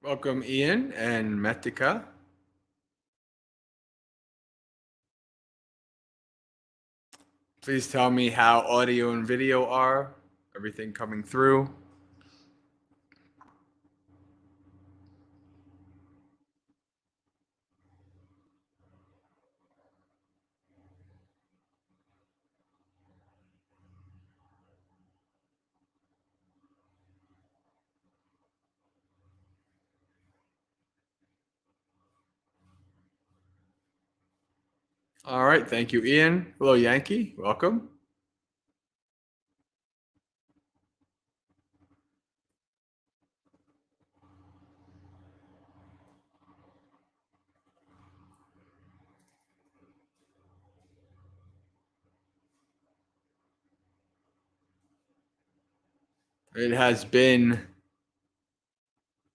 Welcome, Ian and Metika. Please tell me how audio and video are. Everything coming through. All right. Thank you, Ian. Hello, Yankee. Welcome. It has been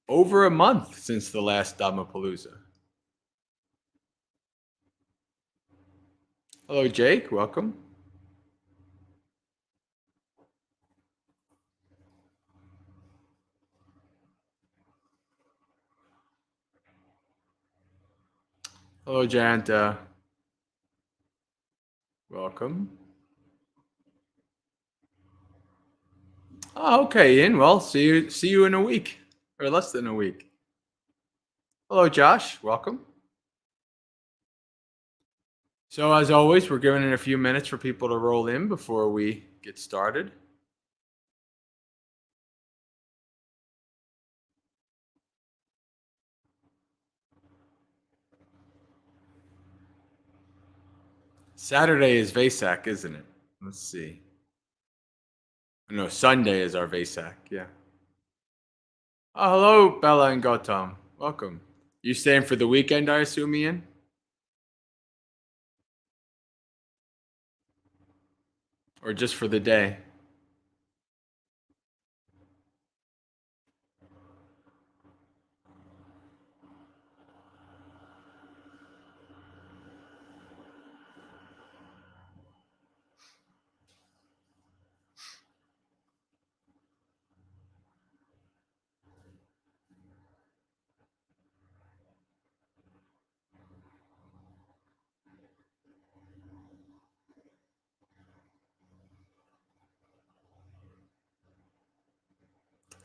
over a month since the last Dhammapalooza. Hello, Jake. Welcome. Hello, Janta. Welcome. Oh, okay, Ian. Well, see you in a week or less than a week. Hello, Josh. Welcome. So, as always, we're giving it a few minutes for people to roll in before we get started. Saturday is Vesak, isn't it? Let's see. No, Sunday is our Vesak. Yeah. Oh, hello, Bella and Gautam. Welcome. You staying for the weekend, I assume, Ian? Or just for the day?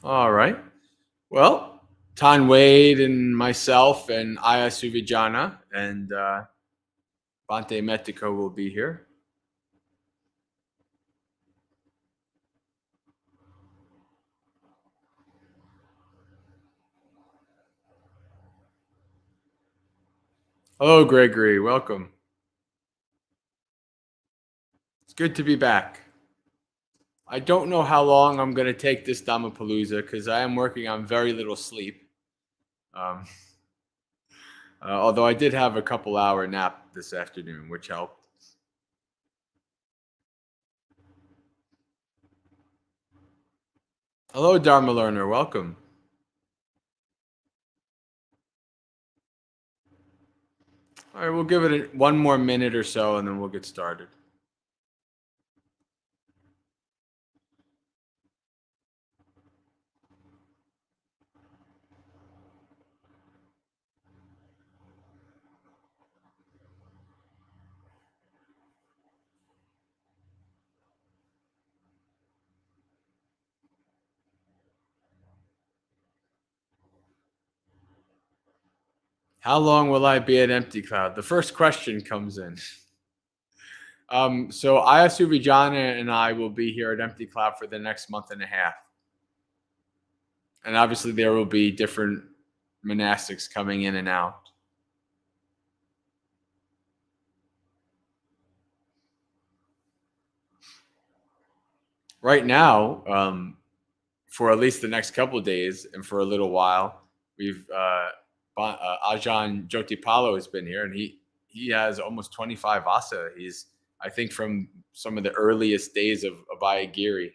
All right. Well, Tan Wade and myself and Aya Suvijana and Bante Metiko will be here. Hello, Gregory. Welcome. It's good to be back. I don't know how long I'm going to take this Dhammapalooza because I am working on very little sleep. Although I did have a couple-hour nap this afternoon, which helped. Hello, Dharma learner. Welcome. All right, we'll give it one more minute or so, and then we'll get started. How long will I be at Empty Cloud? The first question comes in. So Ayasu Vijana and I will be here at Empty Cloud for the next month and a half. And obviously there will be different monastics coming in and out. Right now, for at least the next couple of days and for a little while, we've Ajahn Jyotipalo has been here, and he has almost 25 vasa. He's, I think, from some of the earliest days of Abhayagiri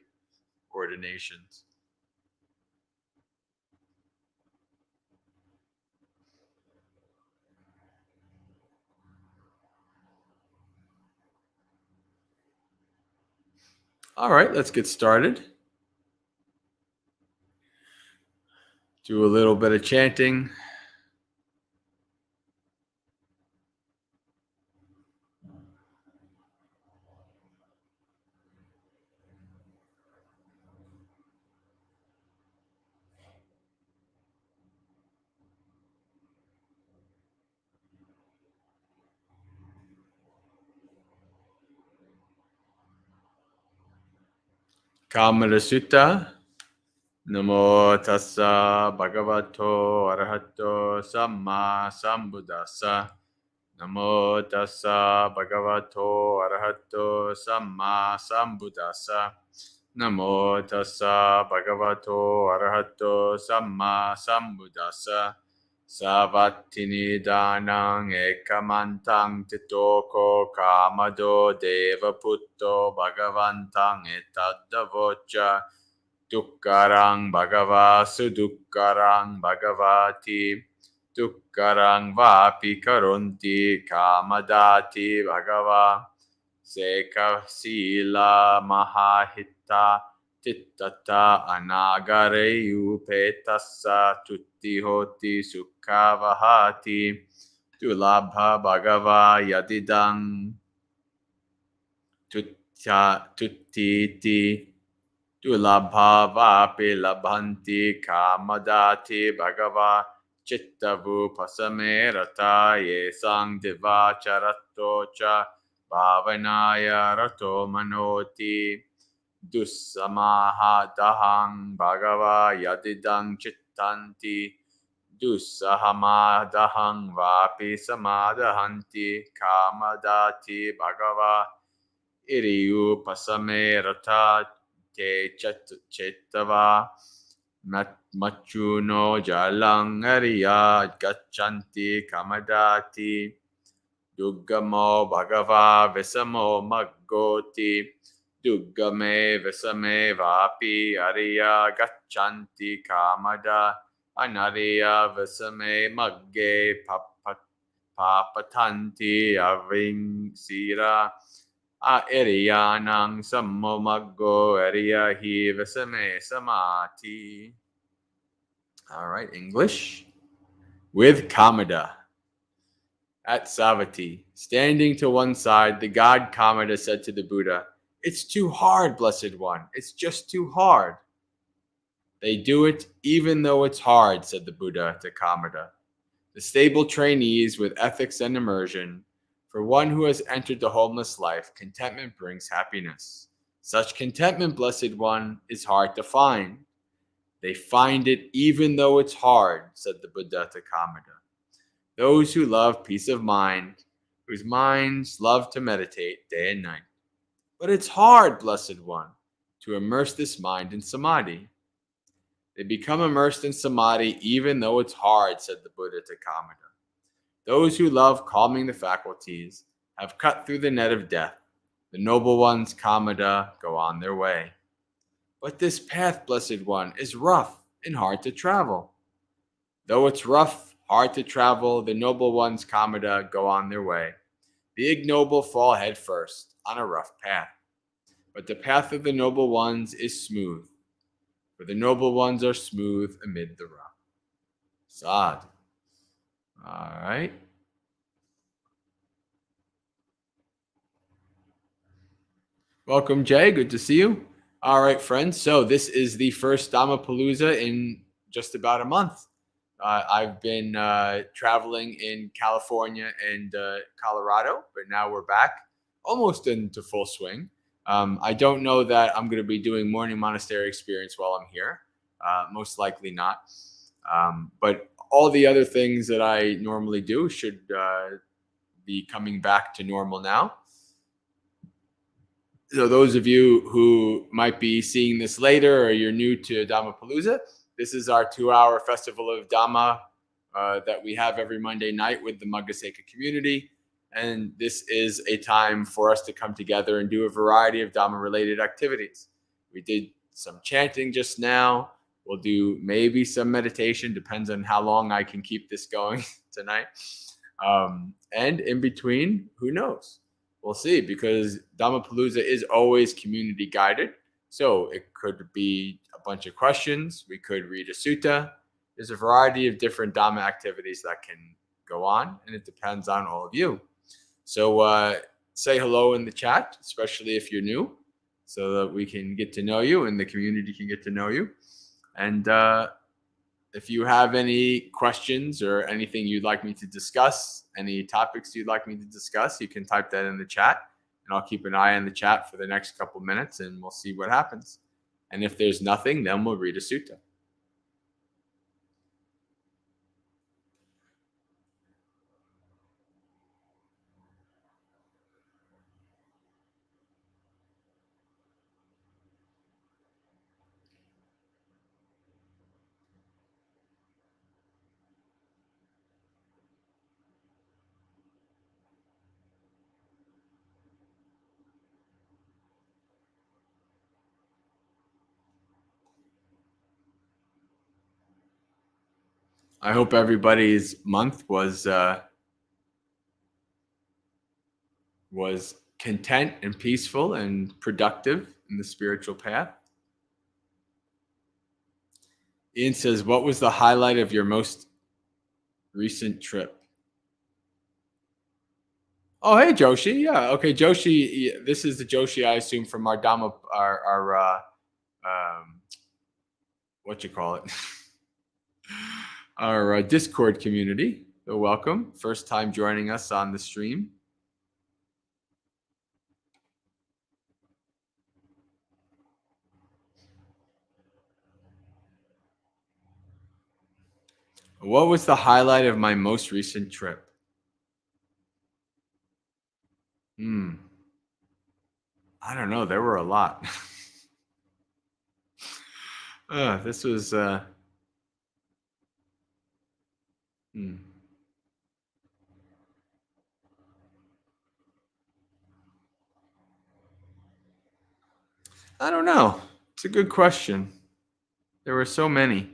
ordinations. All right, let's get started. Do a little bit of chanting. Kamala Sutta. Namo tassa bhagavato arahato samma sambuddhassa. Namo tassa bhagavato arahato samma sambuddhassa. Namo tassa bhagavato arahato samma sambuddhassa. Savatini danang ekamantang titoko kamado deva putto bhagavantang etadavocha. Dukkarang bhagava sudukkarang bhagavati. Dukkarang vapi karonti kamadati bhagava. Seka sila mahahita tittata anagare upetassa tuttihoti sukhavahati. Tulabha bhagava yadidang tuttiti. Tulabha vapi labhanti kamadati bhagava. Chittavu pasame rata yesang diva charato cha bhavanaya rato manoti. Dussamaha dahang bhagava yadidang chittanti. Dussahama dahang vapi samadahanti kamadati bhagava. Iriyu pasame rata te chettava. Machuno jalang ariya gachanti kamadati. Duggamo bhagava visamo maggoti. Duggame visame vapi ariya gachanti kamada. Anariya visame magge papatanti avingsira. Ariyanang sammo maggo ariyahi visame samati. All right, English. With Kamada. At Savatthi, standing to one side, the god Kamada said to the Buddha, "It's too hard, Blessed One. It's just too hard." "They do it even though it's hard," said the Buddha to Kamada. "The stable trainees with ethics and immersion. For one who has entered the homeless life, contentment brings happiness. Such contentment, Blessed One, is hard to find." "They find it even though it's hard," said the Buddha to Kamada. "Those who love peace of mind, whose minds love to meditate day and night. But it's hard, Blessed One, to immerse this mind in samadhi." "They become immersed in samadhi even though it's hard," said the Buddha to Kamada. "Those who love calming the faculties have cut through the net of death. The noble ones, Kamada, go on their way." "But this path, Blessed One, is rough and hard to travel." "Though it's rough, hard to travel, the noble ones, Kamada, go on their way. The ignoble fall head first on a rough path. But the path of the noble ones is smooth, for the noble ones are smooth amid the rough." Sad. All right. Welcome, Jay. Good to see you. All right, friends. So this is the first Dhammapalooza in just about a month. I've been traveling in California and Colorado, but now we're back almost into full swing. I don't know that I'm going to be doing morning monastery experience while I'm here. Most likely not. But all the other things that I normally do should be coming back to normal now. So those of you who might be seeing this later or you're new to Dhammapalooza, this is our 2-hour festival of Dhamma that we have every Monday night with the Maggaseka community. And this is a time for us to come together and do a variety of Dhamma-related activities. We did some chanting just now. We'll do maybe some meditation, depends on how long I can keep this going tonight. And in between, who knows? We'll see, because Dhammapalooza is always community guided. So it could be a bunch of questions. We could read a sutta. there's a variety of different Dhamma activities that can go on, and it depends on all of you. So say hello in the chat, especially if you're new, so that we can get to know you and the community can get to know you. And if you have any questions or anything you'd like me to discuss, any topics you'd like me to discuss, you can type that in the chat, and I'll keep an eye on the chat for the next couple minutes, and we'll see what happens. And if there's nothing, then we'll read a sutta. I hope everybody's month was content and peaceful and productive in the spiritual path. Ian says, what was the highlight of your most recent trip? Oh, hey, Joshi. Yeah. Okay, Joshi. This is the Joshi, I assume, from our Dhamma, our what you call it? Our Discord community. So welcome. First time joining us on the stream. What was the highlight of my most recent trip? I don't know. There were a lot. This was I don't know. It's a good question. There were so many.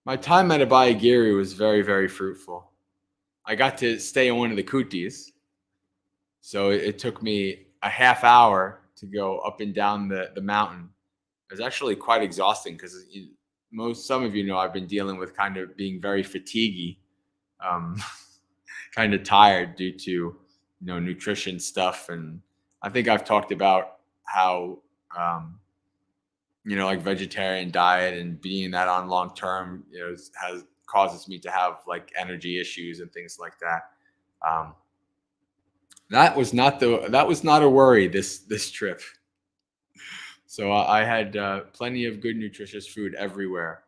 My time at Abhayagiri was very, very fruitful. I got to stay in one of the kutis. So it took me a half hour to go up and down the mountain. It was actually quite exhausting because some of you know I've been dealing with kind of being very fatiguey, kind of tired due to nutrition stuff, and I think I've talked about how like vegetarian diet and being that on long term causes me to have like energy issues and things like that. That was not a worry this trip. So I had plenty of good nutritious food everywhere.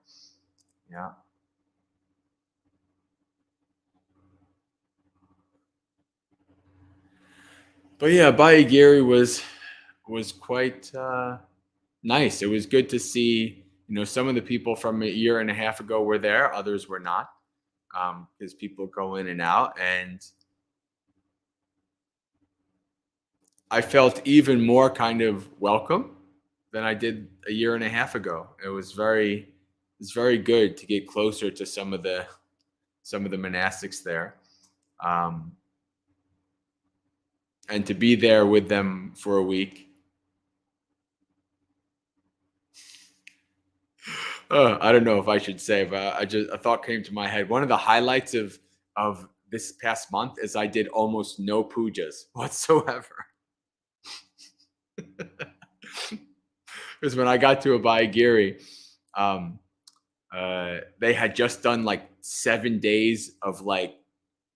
Yeah. But yeah, Abhayagiri was quite nice. It was good to see, some of the people from a year and a half ago were there, others were not, because people go in and out, and I felt even more kind of welcome than I did a year and a half ago. It was very good to get closer to some of the monastics there, and to be there with them for a week. I don't know if I should say, but a thought came to my head. One of the highlights of this past month is I did almost no pujas whatsoever. Because when I got to Abhayagiri, they had just done like 7 days of like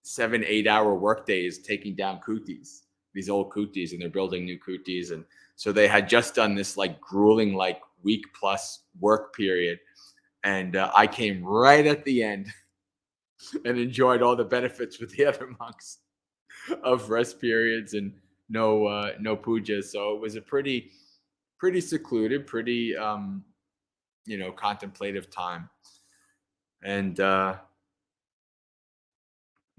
7-8 hour work days taking down kutis, these old kutis, and they're building new kutis. And so they had just done this like grueling like week plus work period. And I came right at the end and enjoyed all the benefits with the other monks of rest periods and no pujas. So it was a pretty secluded, pretty contemplative time. And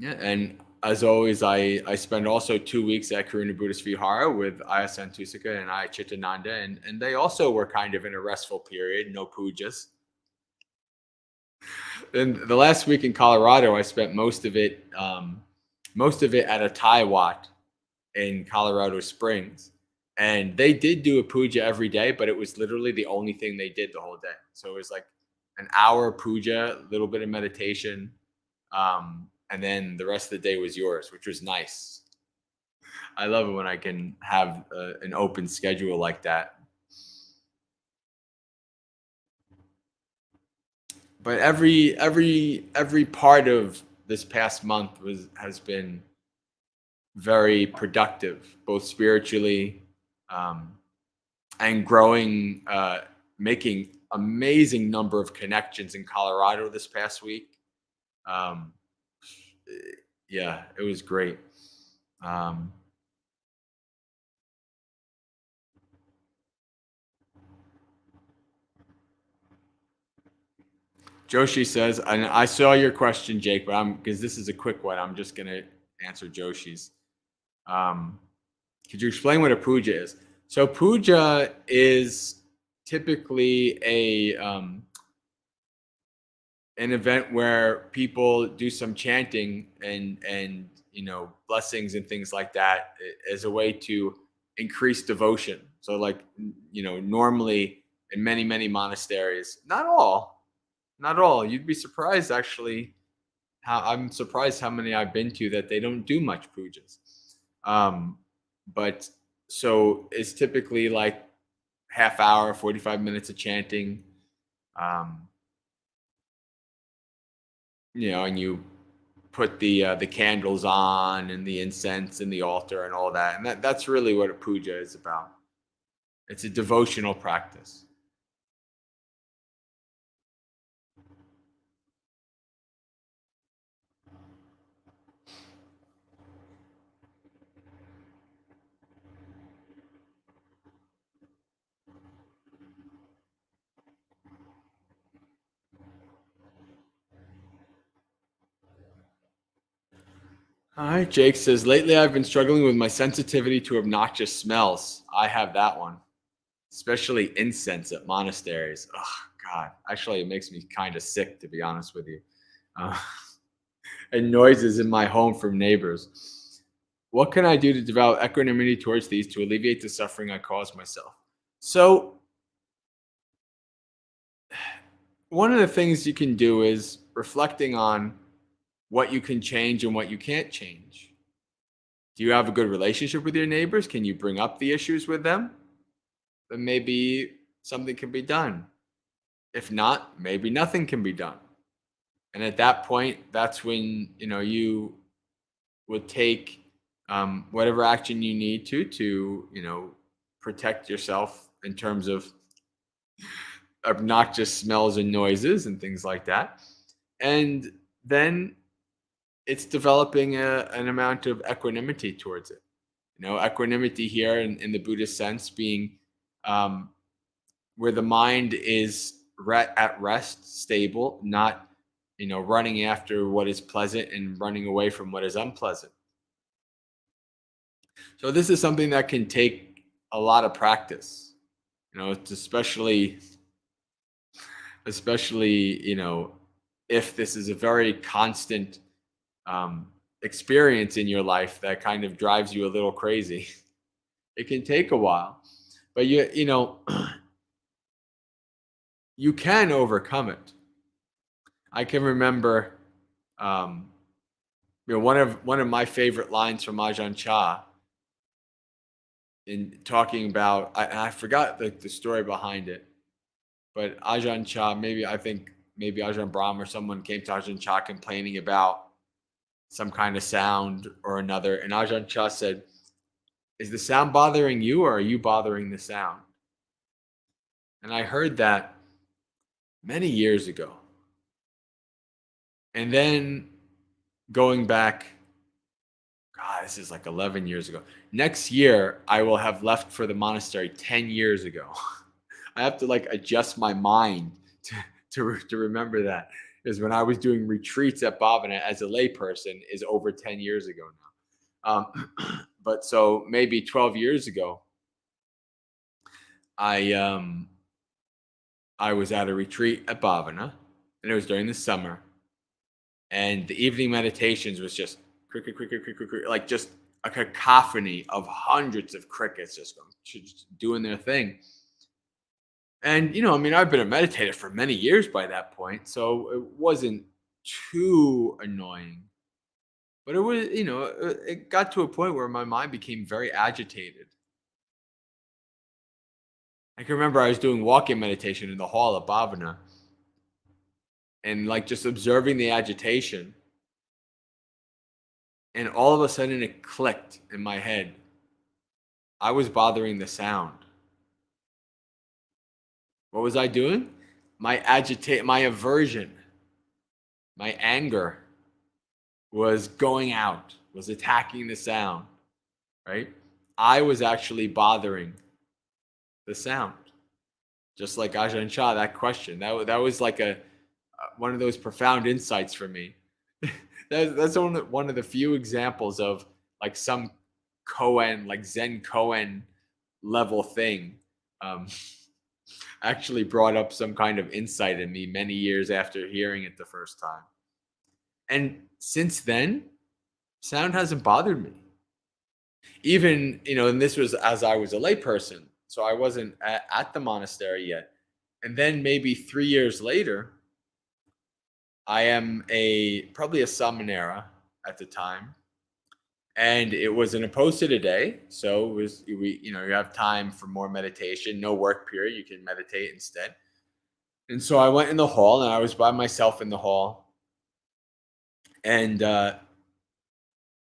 and as always, I spent also 2 weeks at Karuna Buddhist Vihara with Aya Santusika and Aya Chittananda, and they also were kind of in a restful period, no pujas. And the last week in Colorado, I spent most of it at a Thai Wat in Colorado Springs. And they did do a puja every day, but it was literally the only thing they did the whole day. So it was like an hour puja, a little bit of meditation, and then the rest of the day was yours, which was nice. I love it when I can have an open schedule like that. But every part of this past month has been very productive, both spiritually, um, and growing, making amazing number of connections in Colorado this past week. Um, yeah, it was great. Um, Joshi says, and I saw your question, Jake, but because this is a quick one, I'm just gonna answer Joshi's. Um, could you explain what a puja is? So puja is typically an event where people do some chanting and blessings and things like that as a way to increase devotion. So like normally in many monasteries, not all, you'd be surprised actually. I'm surprised how many I've been to that they don't do much pujas. But so it's typically like half hour, 45 minutes of chanting. um, and you put the candles on and the incense and the altar and all that, and that's really what a puja is about. It's a devotional practice. All right, Jake says, lately I've been struggling with my sensitivity to obnoxious smells. I have that one, especially incense at monasteries. Oh, God. Actually, it makes me kind of sick, to be honest with you. Uh, and noises in my home from neighbors. What can I do to develop equanimity towards these to alleviate the suffering I cause myself? So, one of the things you can do is reflecting on what you can change and what you can't change. Do you have a good relationship with your neighbors? Can you bring up the issues with them? Then maybe something can be done. If not, maybe nothing can be done. And at that point, that's when you would take whatever action you need to protect yourself in terms of obnoxious smells and noises and things like that. And then it's developing an amount of equanimity towards it. Equanimity here in the Buddhist sense being where the mind is at rest, stable, not running after what is pleasant and running away from what is unpleasant. So this is something that can take a lot of practice. It's especially if this is a very constant experience in your life that kind of drives you a little crazy. It can take a while, but you can overcome it. I can remember one of my favorite lines from Ajahn Chah in talking about, I forgot the story behind it, but Ajahn Chah, maybe Ajahn Brahm or someone came to Ajahn Chah complaining about some kind of sound or another, and Ajahn Chah said, "Is the sound bothering you, or are you bothering the sound?" And I heard that many years ago. And then going back, God, this is like 11 years ago. Next year, I will have left for the monastery 10 years ago. I have to adjust my mind to remember that. Because when I was doing retreats at Bhavana as a layperson is over 10 years ago now. But so maybe 12 years ago, I was at a retreat at Bhavana, and it was during the summer. And the evening meditations was just cricket, cricket, cricket, cricket, like just a cacophony of hundreds of crickets just doing their thing. And, I mean, I've been a meditator for many years by that point, so it wasn't too annoying. But it was, it got to a point where my mind became very agitated. I can remember I was doing walk-in meditation in the hall of Bhavana and like just observing the agitation. And all of a sudden it clicked in my head. I was bothering the sound. What was I doing? My aversion, my anger was going out, was attacking the sound, right? I was actually bothering the sound. Just like Ajahn Chah, that question, that was like one of those profound insights for me. That's one of the few examples of like some koan, like Zen koan level thing. Actually brought up some kind of insight in me many years after hearing it the first time. And since then, sound hasn't bothered me. Even, and this was as I was a layperson, so I wasn't at the monastery yet. And then maybe 3 years later, I am probably a samanera at the time. And it was an opposite a day. So it was, you have time for more meditation, no work period. You can meditate instead. And so I went in the hall and I was by myself in the hall. And I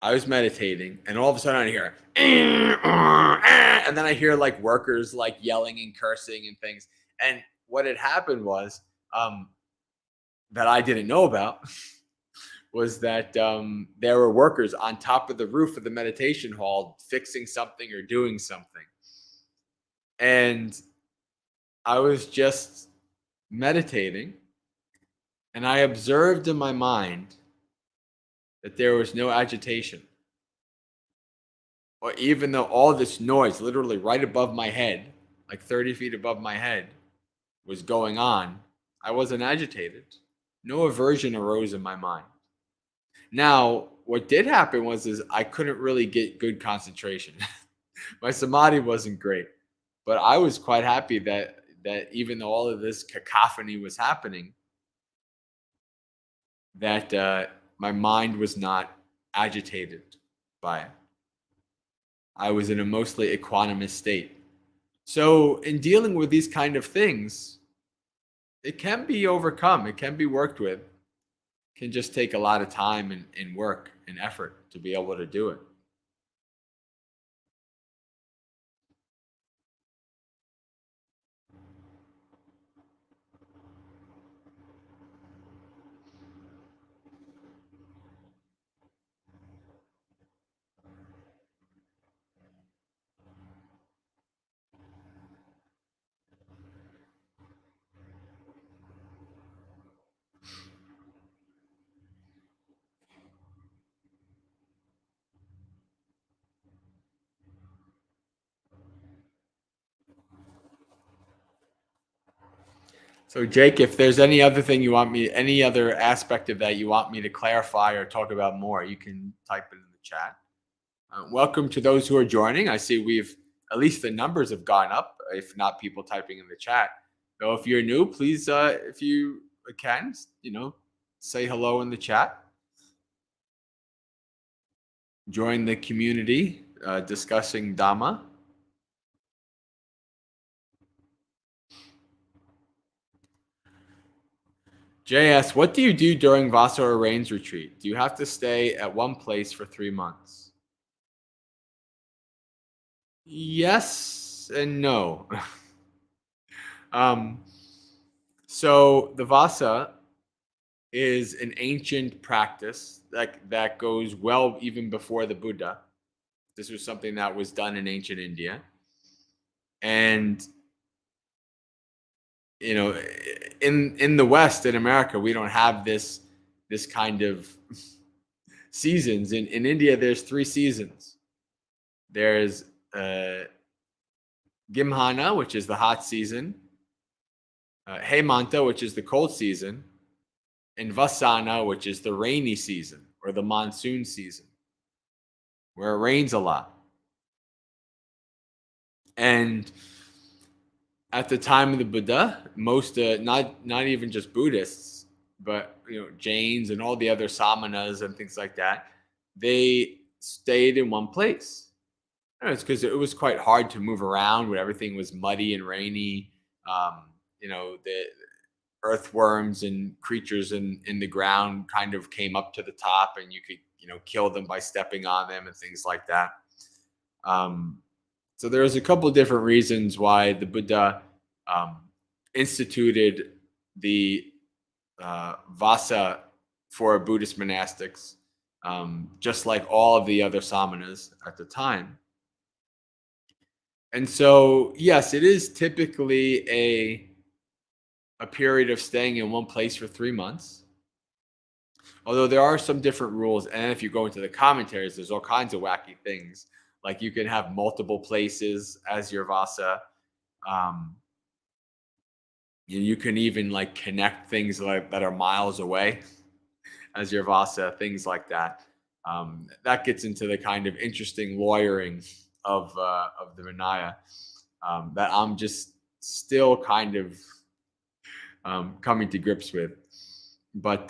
was meditating and all of a sudden I hear, and then I hear like workers like yelling and cursing and things. And what had happened was that I didn't know about was that there were workers on top of the roof of the meditation hall fixing something or doing something. And I was just meditating and I observed in my mind that there was no agitation. Or even though all this noise literally right above my head, like 30 feet above my head, was going on, I wasn't agitated. No aversion arose in my mind. Now, what did happen is I couldn't really get good concentration. My samadhi wasn't great, but I was quite happy that even though all of this cacophony was happening, that my mind was not agitated by it. I was in a mostly equanimous state. So in dealing with these kind of things, it can be overcome. It can be worked with. It can just take a lot of time and work and effort to be able to do it. So Jake, if there's any other thing you want me, any other aspect of that you want me to clarify or talk about more, you can type it in the chat. Welcome to those who are joining. I see at least the numbers have gone up, if not people typing in the chat. So if you're new, please, if you can, say hello in the chat. Join the community discussing Dhamma. JS, what do you do during Vasa or Rains retreat? Do you have to stay at one place for 3 months? Yes and no. So the Vasa is an ancient practice that goes well even before the Buddha. This was something that was done in ancient India. And in the West, in America, we don't have this kind of seasons. In India, there's 3 seasons. There's Gimhana, which is the hot season, Hemanta, which is the cold season, and Vasana, which is the rainy season or the monsoon season, where it rains a lot. And at the time of the Buddha, most not even just Buddhists, but Jains and all the other samanas and things like that, they stayed in one place. It's because it was quite hard to move around when everything was muddy and rainy. The earthworms and creatures in the ground kind of came up to the top, and you could kill them by stepping on them and things like that. So there's a couple different reasons why the Buddha instituted the Vasa for Buddhist monastics, just like all of the other samanas at the time. And so, yes, it is typically a period of staying in one place for 3 months. Although there are some different rules, and if you go into the commentaries, there's all kinds of wacky things. Like you can have multiple places as your Vasa. You can even like connect things that are miles away as your Vasa, things like that. That gets into the kind of interesting lawyering of the Vinaya that I'm just still kind of coming to grips with. But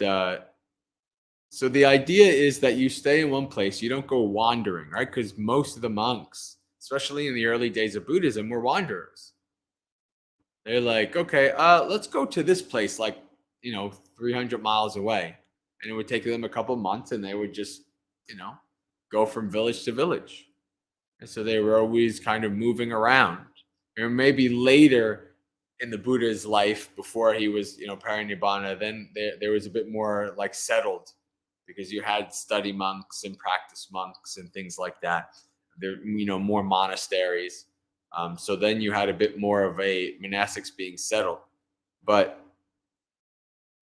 so the idea is that you stay in one place, you don't go wandering, right? Because most of the monks, especially in the early days of Buddhism, were wanderers. They're like, okay, let's go to this place, like 300 miles away, and it would take them a couple months, and they would just go from village to village. And so they were always kind of moving around. Or maybe later in the Buddha's life, before he was parinibbana, then there was a bit more like settled, because you had study monks and practice monks and things like that. There more monasteries. So then you had a bit more of a monastics being settled. But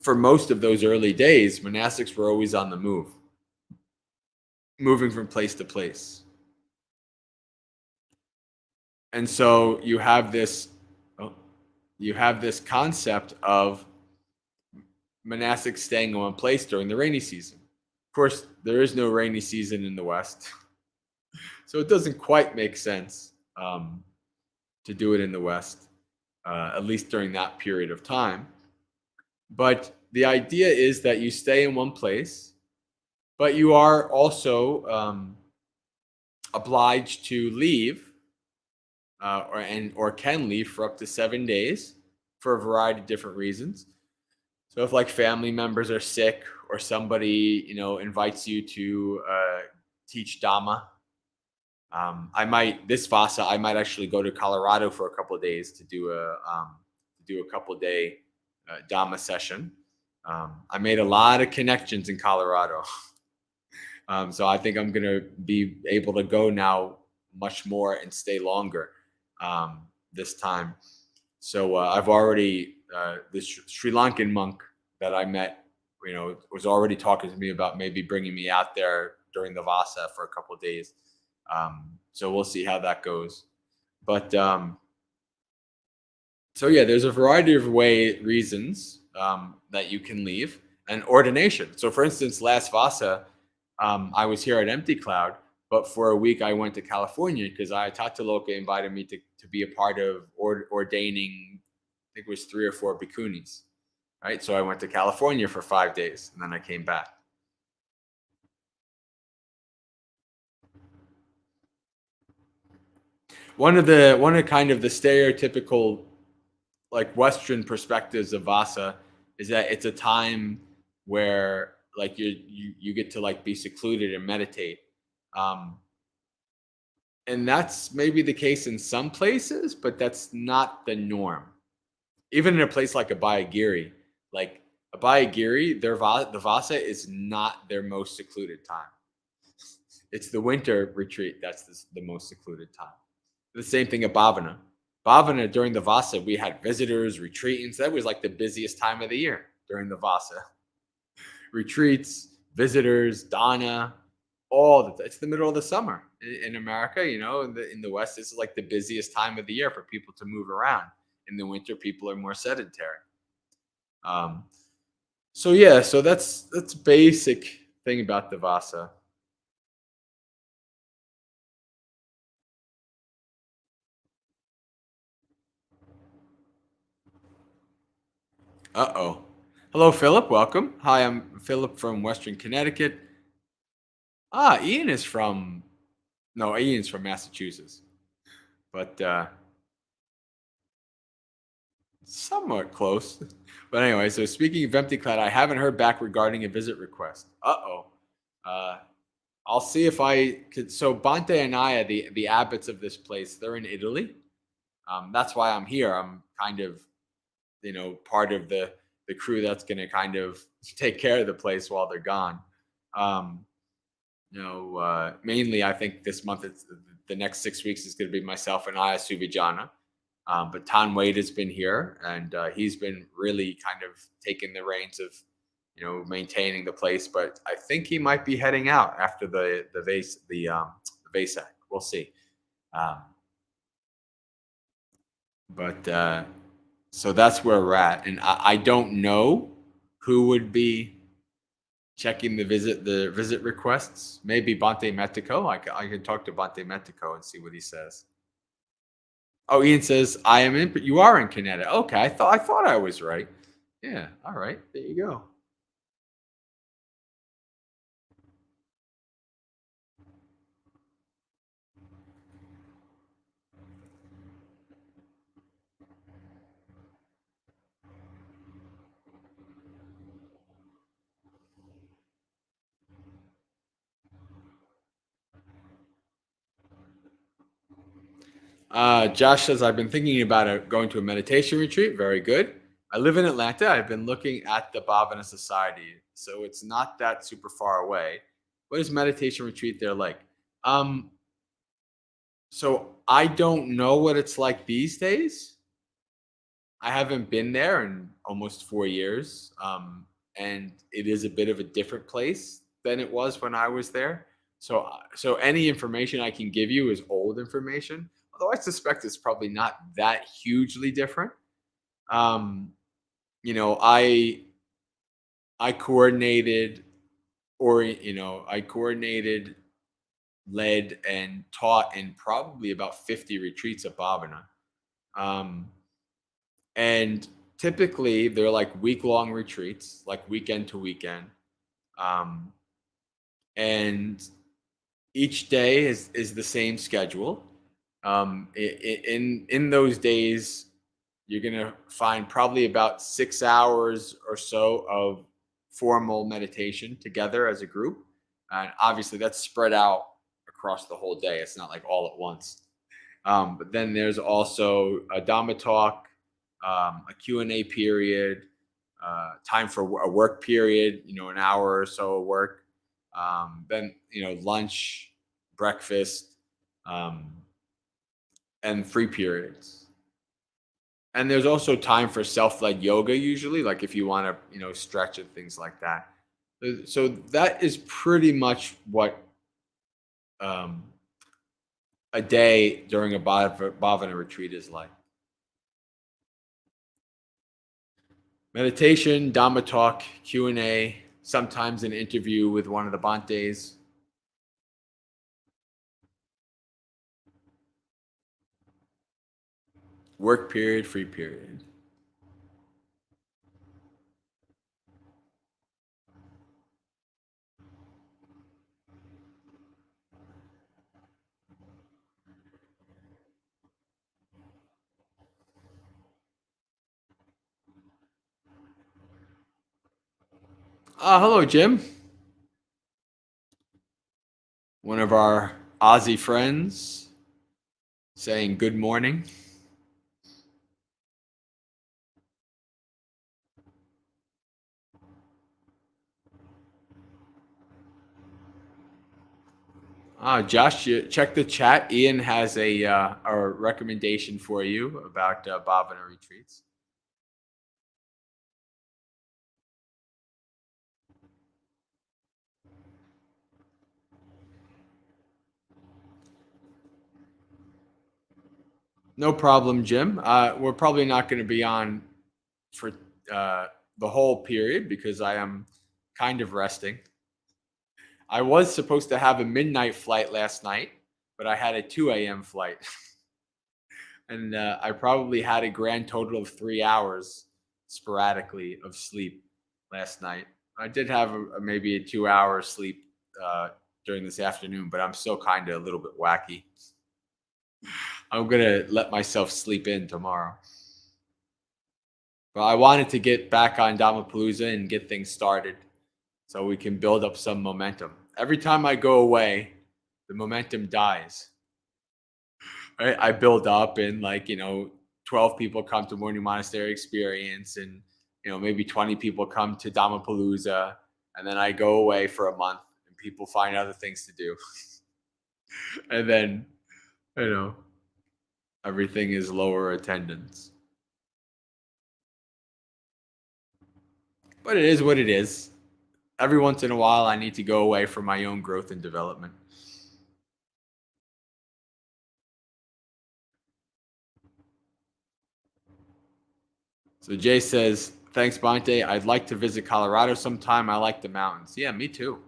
for most of those early days, monastics were always on the move, moving from place to place. And so you have this concept of monastics staying in one place during the rainy season. Of course, there is no rainy season in the West, so it doesn't quite make sense to do it in the West, at least during that period of time. But the idea is that you stay in one place, but you are also obliged to leave, or can leave for up to 7 days for a variety of different reasons. So if like family members are sick, or somebody invites you to teach Dhamma, this Vasa I might actually go to Colorado for a couple of days to do a couple of day Dhamma session. I made a lot of connections in Colorado, so I think I'm gonna be able to go now much more and stay longer this time. So I've already this Sri Lankan monk that I met, was already talking to me about maybe bringing me out there during the Vasa for a couple of days. So we'll see how that goes. But so yeah, there's a variety of reasons that you can leave, and ordination. So for instance, last Vasa, I was here at Empty Cloud, but for a week I went to California because Tataloka invited me to be a part of ordaining, I think it was 3 or 4 bhikkhunis, right? So I went to California for 5 days, and then I came back. One of kind of the stereotypical like Western perspectives of Vasa is that it's a time where like you get to like be secluded and meditate. And that's maybe the case in some places, but that's not the norm. Even in a place like Abhayagiri, the Vasa is not their most secluded time. It's the winter retreat that's the most secluded time. The same thing at Bhavana. Bhavana, during the Vasa, we had visitors, retreatants. That was like the busiest time of the year during the Vasa. Retreats, visitors, dana, it's the middle of the summer in America. In the West, this is like the busiest time of the year for people to move around. In the winter, people are more sedentary. So yeah, so that's basic thing about the Vasa. Uh-oh. Hello, Philip. Welcome. Hi, I'm Philip from Western Connecticut. Ian is from no, Ian's from Massachusetts, but somewhat close. But anyway, so speaking of empty cloud, I haven't heard back regarding a visit request. Uh-oh. Uh, I'll see if I could. So Bante and Aya, the abbots of this place, they're in Italy. That's why I'm here. I'm kind of, part of the crew that's going to kind of take care of the place while they're gone. Um, Mainly I think this month it's the next 6 weeks is going to be myself and Aya Suvijana. But Tan Wade has been here, and he's been really kind of taking the reins of, maintaining the place. But I think he might be heading out after the Vesak. We'll see. Um, but so that's where we're at, and I don't know who would be checking the visit requests. Maybe Bante Metico. I can talk to Bante Metico and see what he says. Oh, Ian says I am in, but you are in Connecticut. Okay, I thought I was right. Yeah. All right. There you go. Josh says I've been thinking about going to a meditation retreat. Very good. I live in Atlanta. I've been looking at the Bhavana Society, so it's not that super far away. What is meditation retreat there like? Um, so I don't know what it's like these days. I haven't been there in almost 4 years, and it is a bit of a different place than it was when I was there. So any information I can give you is old information. Although I suspect it's probably not that hugely different. Um, I coordinated, I coordinated, led, and taught in probably about 50 retreats at Bhavana. Um, and typically they're like week-long retreats, like weekend to weekend. Um, and each day is the same schedule. In those days, you're gonna find probably about 6 hours or so of formal meditation together as a group, and obviously that's spread out across the whole day. It's not like all at once. But then there's also a Dhamma talk, a Q&A period, time for a work period, an hour or so of work. Then, lunch, breakfast, um, and free periods. And there's also time for self-led yoga usually, like if you want to, stretch and things like that. So that is pretty much what um, a day during a Bhavana retreat is like. Meditation, Dhamma talk, Q&A, sometimes an interview with one of the Bhantes. Work period, free period. Hello, Jim. One of our Aussie friends saying good morning. Josh, check the chat. Ian has a recommendation for you about Bhavana retreats. No problem, Jim. We're probably not going to be on for the whole period because I am kind of resting. I was supposed to have a midnight flight last night, but I had a 2 a.m. flight. And I probably had a grand total of 3 hours. sporadically of sleep last night. I did have maybe a 2 hour sleep during this afternoon, but I'm still kind of a little bit wacky. I'm gonna let myself sleep in tomorrow. But I wanted to get back on Dhammapalooza and get things started so we can build up some momentum. Every time I go away, the momentum dies. Right? I build up and 12 people come to Morning Monastery Experience and maybe 20 people come to Dhammapalooza, and then I go away for a month and people find other things to do. And then, everything is lower attendance. But it is what it is. Every once in a while, I need to go away for my own growth and development. So Jay says, thanks, Bante. I'd like to visit Colorado sometime. I like the mountains. Yeah, me too.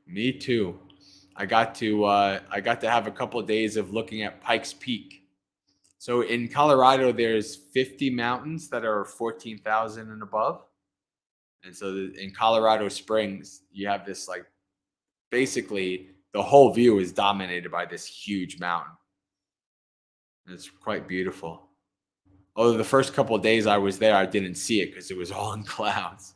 Me too. I got to have a couple of days of looking at Pikes Peak. So in Colorado, there's 50 mountains that are 14,000 and above. And so in Colorado Springs, you have this basically the whole view is dominated by this huge mountain. And it's quite beautiful. Although the first couple of days I was there, I didn't see it because it was all in clouds.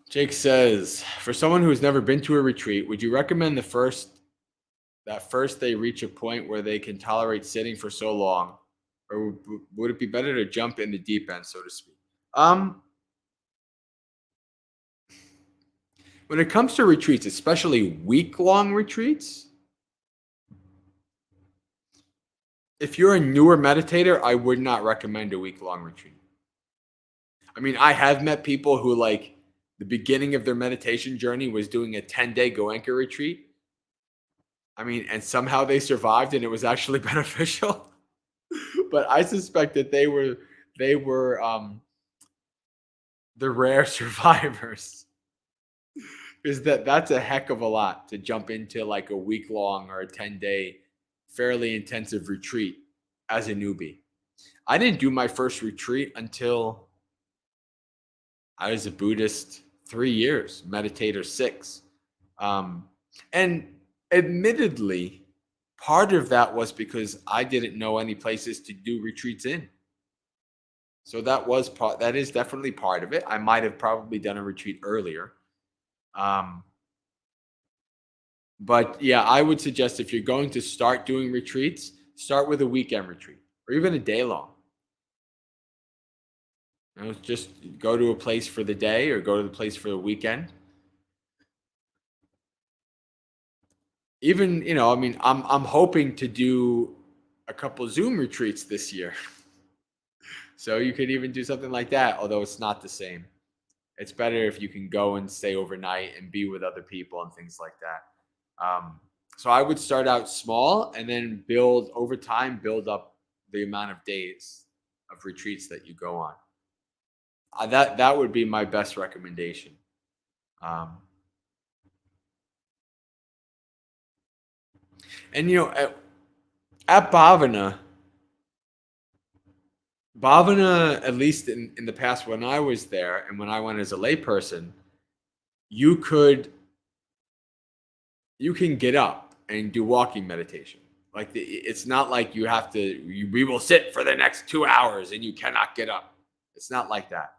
Jake says, for someone who's never been to a retreat, would you recommend that first they reach a point where they can tolerate sitting for so long, or would it be better to jump in the deep end, so to speak? When it comes to retreats, especially week-long retreats, if you're a newer meditator, I would not recommend a week-long retreat. I mean, I have met people who the beginning of their meditation journey was doing a 10-day Goenka retreat. I mean, and somehow they survived and it was actually beneficial. But I suspect that they were the rare survivors. Is that's a heck of a lot to jump into a week-long or a 10-day fairly intensive retreat as a newbie. I didn't do my first retreat until I was a Buddhist 3 years, meditator 6. And admittedly, part of that was because I didn't know any places to do retreats in. So that is definitely part of it. I might have probably done a retreat earlier. But yeah, I would suggest if you're going to start doing retreats, start with a weekend retreat or even a day long. Just go to a place for the day or go to the place for the weekend. Even, I mean, I'm hoping to do a couple Zoom retreats this year. So you could even do something like that, although it's not the same. It's better if you can go and stay overnight and be with other people and things like that. So I would start out small and then build up the amount of days of retreats that you go on. That would be my best recommendation. And at Bhavana, at least in the past when I was there and when I went as a layperson, you can get up and do walking meditation. It's not like you have to. We will sit for the next 2 hours and you cannot get up. It's not like that.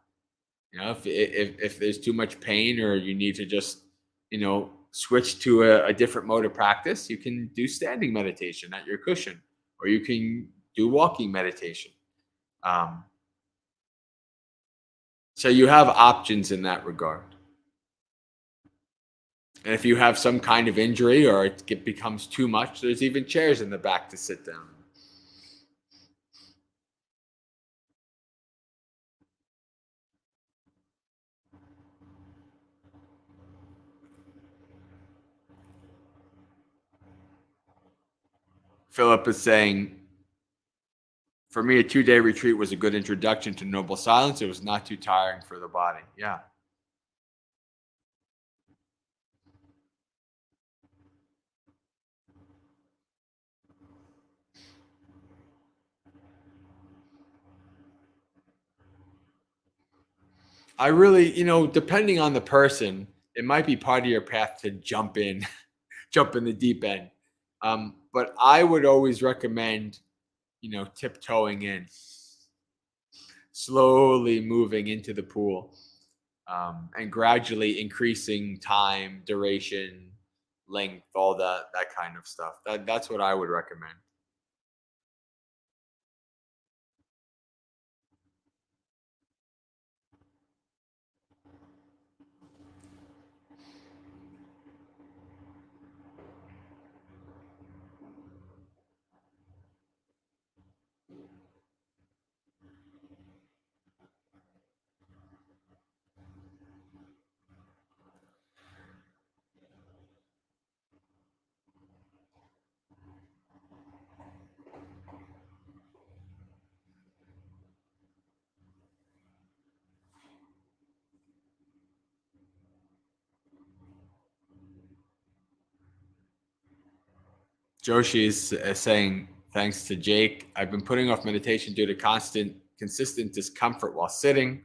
If there's too much pain or you need to just switch to a different mode of practice, you can do standing meditation at your cushion, or you can do walking meditation. So you have options in that regard. And if you have some kind of injury or it becomes too much, there's even chairs in the back to sit down. Philip is saying, for me, a 2-day retreat was a good introduction to noble silence. It was not too tiring for the body. Yeah. I really, depending on the person, it might be part of your path to jump in, jump in the deep end. But I would always recommend, tiptoeing in, slowly moving into the pool, and gradually increasing time, duration, length, all that kind of stuff. That's what I would recommend. Joshi is saying, thanks to Jake, I've been putting off meditation due to consistent discomfort while sitting.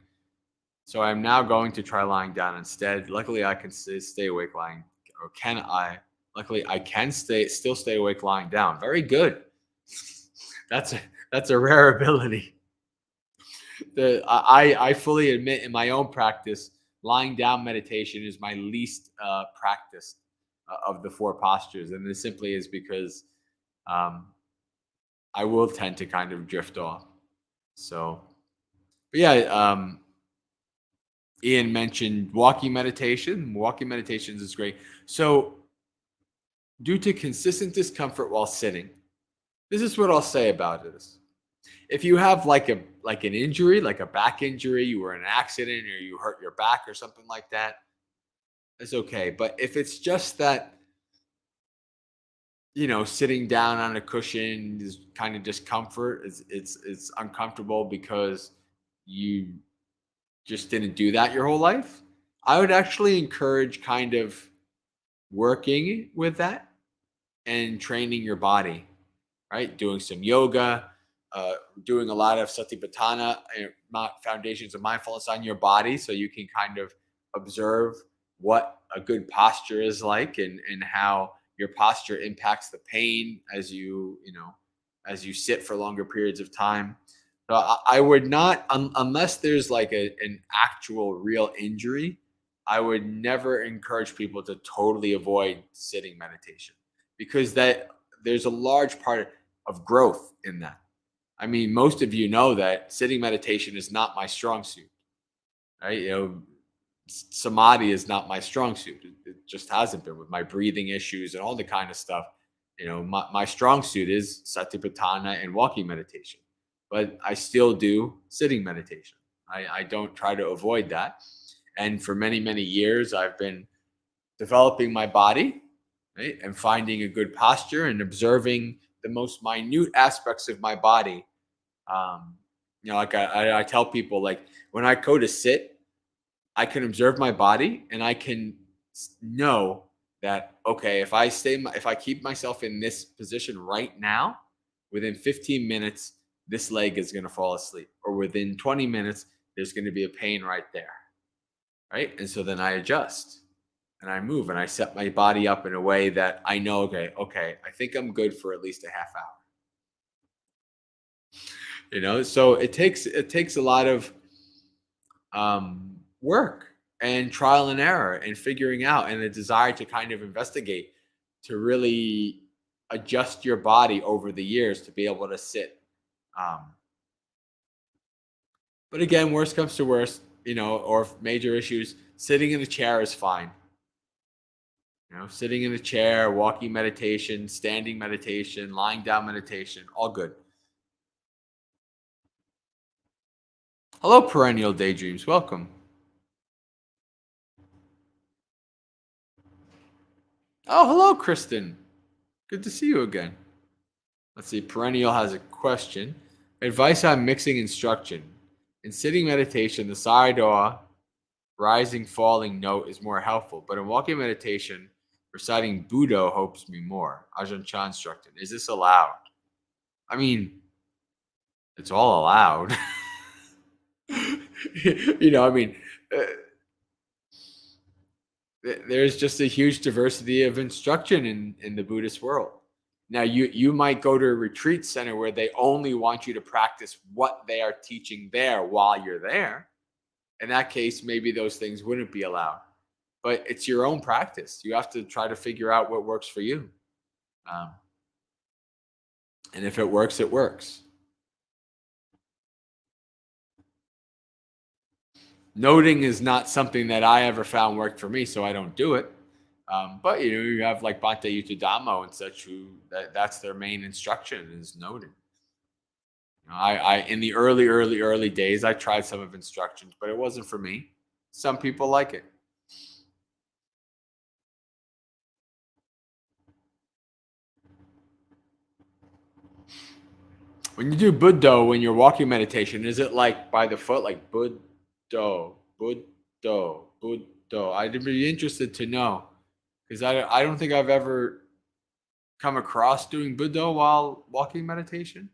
So I'm now going to try lying down instead. Luckily, I can stay awake lying, or can I? Luckily, I can still stay awake lying down. Very good. That's a rare ability. I fully admit in my own practice, lying down meditation is my least practiced of the 4 postures, and this simply is because um, I will tend to kind of drift off. So, but yeah, Ian mentioned walking meditation. Walking meditations is great. So, due to consistent discomfort while sitting, this is what I'll say about this. If you have like an injury, like a back injury, you were in an accident or you hurt your back or something like that, it's okay. But if it's just that, sitting down on a cushion is kind of discomfort, it's uncomfortable because you just didn't do that your whole life, I would actually encourage kind of working with that and training your body, right? Doing some yoga, doing a lot of satipatthana, foundations of mindfulness on your body, so you can kind of observe what a good posture is like, and how your posture impacts the pain as as you sit for longer periods of time. So I would not, unless there's like an actual real injury, I would never encourage people to totally avoid sitting meditation, because that there's a large part of growth in that. I mean, most of you know that sitting meditation is not my strong suit, right? Samadhi is not my strong suit. It just hasn't been, with my breathing issues and all the kind of stuff. My strong suit is satipatthana and walking meditation, but I still do sitting meditation. I don't try to avoid that. And for many, many years, I've been developing my body, right? And finding a good posture and observing the most minute aspects of my body. Like I tell people, like when I go to sit, I can observe my body and I can know that, okay, if I keep myself in this position right now, within 15 minutes, this leg is going to fall asleep, or within 20 minutes, there's going to be a pain right there. Right. And so then I adjust and I move and I set my body up in a way that I know, okay, I think I'm good for at least a half hour. So it takes a lot of work and trial and error and figuring out, and a desire to kind of investigate, to really adjust your body over the years to be able to sit. Um, but again, worst comes to worst, or major issues, sitting in a chair is fine. Sitting in a chair, walking meditation, standing meditation, lying down meditation, all good. Hello, Perennial Daydreams. Welcome. Oh, hello, Kristen. Good to see you again. Let's see. Perennial has a question. Advice on mixing instruction. In sitting meditation, the sayadaw rising falling note is more helpful, but in walking meditation, reciting Buddha helps me more. Ajahn Chah instructed. Is this allowed? I mean, it's all allowed. Uh, there's just a huge diversity of instruction in the Buddhist world. Now, you might go to a retreat center where they only want you to practice what they are teaching there while you're there. In that case, maybe those things wouldn't be allowed. But it's your own practice. You have to try to figure out what works for you. And if it works, it works. Noting is not something that I ever found worked for me, so I don't do it. But you have like Bhante Yutta Dhamma and such who that's their main instruction is noting. I in the early days, I tried some of instructions, but it wasn't for me. Some people like it. When you do Buddha, when you're walking meditation, is it like by the foot, like Buddha, Buddha, Buddha? I'd be interested to know because I don't think I've ever come across doing Buddha while walking meditation.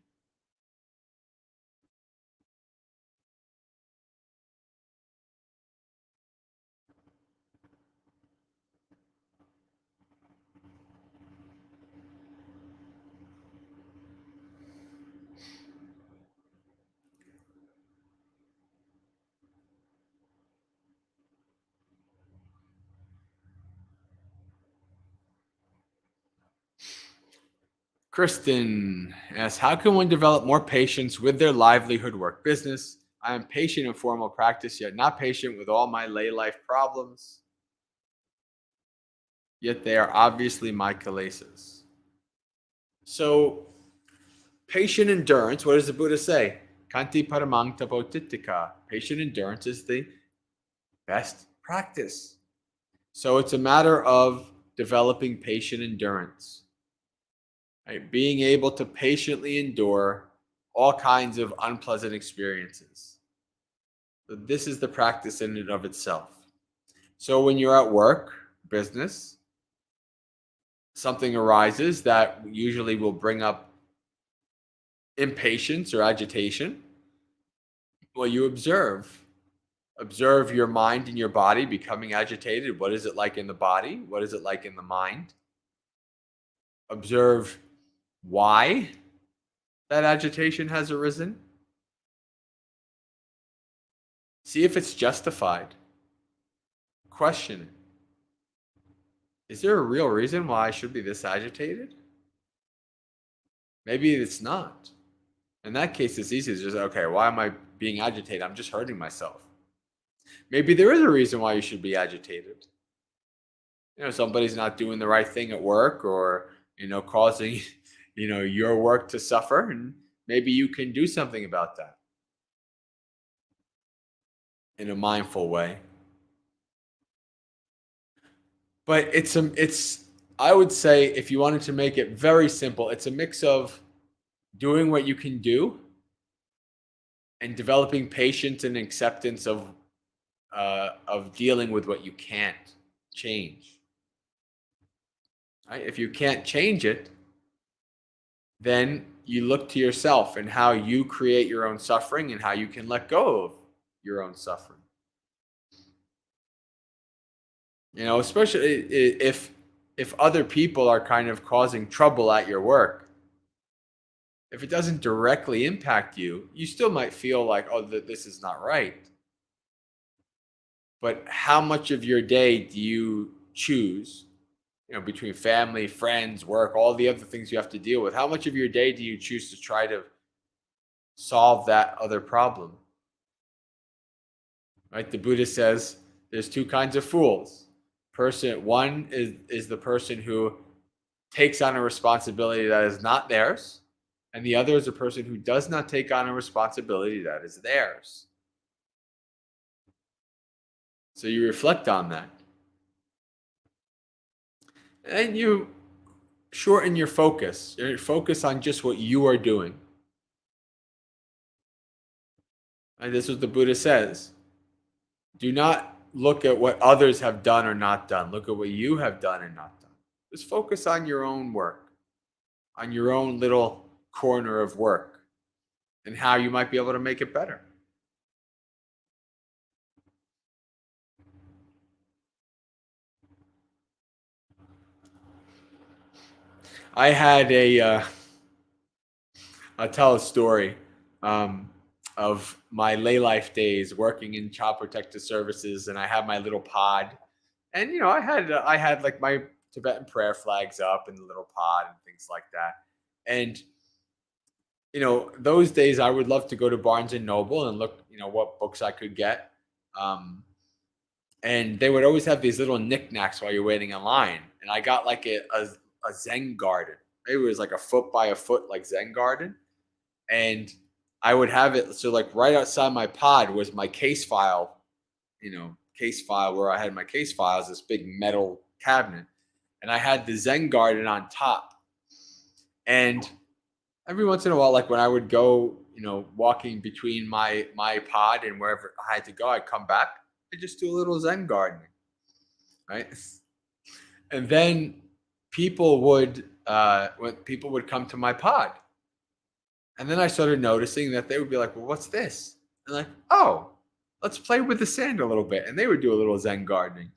Kristen asks, how can one develop more patience with their livelihood, work, business? I am patient in formal practice, yet not patient with all my lay life problems. Yet they are obviously my kilesas. So, patient endurance, what does the Buddha say? Kanti paramang tapotitika. Patient endurance is the best practice. So, it's a matter of developing patient endurance. Right? Being able to patiently endure all kinds of unpleasant experiences. So this is the practice in and of itself. So when you're at work, business, something arises that usually will bring up impatience or agitation. Well, you observe. Observe your mind and your body becoming agitated. What is it like in the body? What is it like in the mind? Observe why that agitation has arisen. See if it's justified. Question it. Is there a real reason why I should be this agitated? Maybe it's not. In that case, it's easy to just, okay, why am I being agitated? I'm just hurting myself. Maybe there is a reason why you should be agitated. Somebody's not doing the right thing at work or, causing, your work to suffer. And maybe you can do something about that in a mindful way. But I would say if you wanted to make it very simple, it's a mix of doing what you can do and developing patience and acceptance of dealing with what you can't change. Right? If you can't change it, then you look to yourself and how you create your own suffering and how you can let go of your own suffering. Especially if other people are kind of causing trouble at your work. If it doesn't directly impact you, you still might feel like, oh, this is not right. But how much of your day do you choose, between family, friends, work, all the other things you have to deal with? How much of your day do you choose to try to solve that other problem? Right? The Buddha says there's two kinds of fools. One is the person who takes on a responsibility that is not theirs, and the other is a person who does not take on a responsibility that is theirs. So you reflect on that. And you shorten your focus. Focus on just what you are doing. And this is what the Buddha says. Do not look at what others have done or not done. Look at what you have done and not done. Just focus on your own work, on your own little corner of work, and how you might be able to make it better. I had I'll tell a story of my lay life days working in child protective services, and I had my little pod, and I had like my Tibetan prayer flags up in the little pod and things like that, and those days I would love to go to Barnes and Noble and look, what books I could get. And they would always have these little knickknacks while you're waiting in line. And I got like a Zen garden. Maybe it was like a foot by a foot, like Zen garden. And I would have it. So like right outside my pod was my case file, where I had my case files, this big metal cabinet. And I had the Zen garden on top. And every once in a while, like when I would go, walking between my pod and wherever I had to go, I'd come back and just do a little Zen gardening, right? And then people would come to my pod, and then I started noticing that they would be like, "Well, what's this?" And like, "Oh, let's play with the sand a little bit," and they would do a little Zen gardening.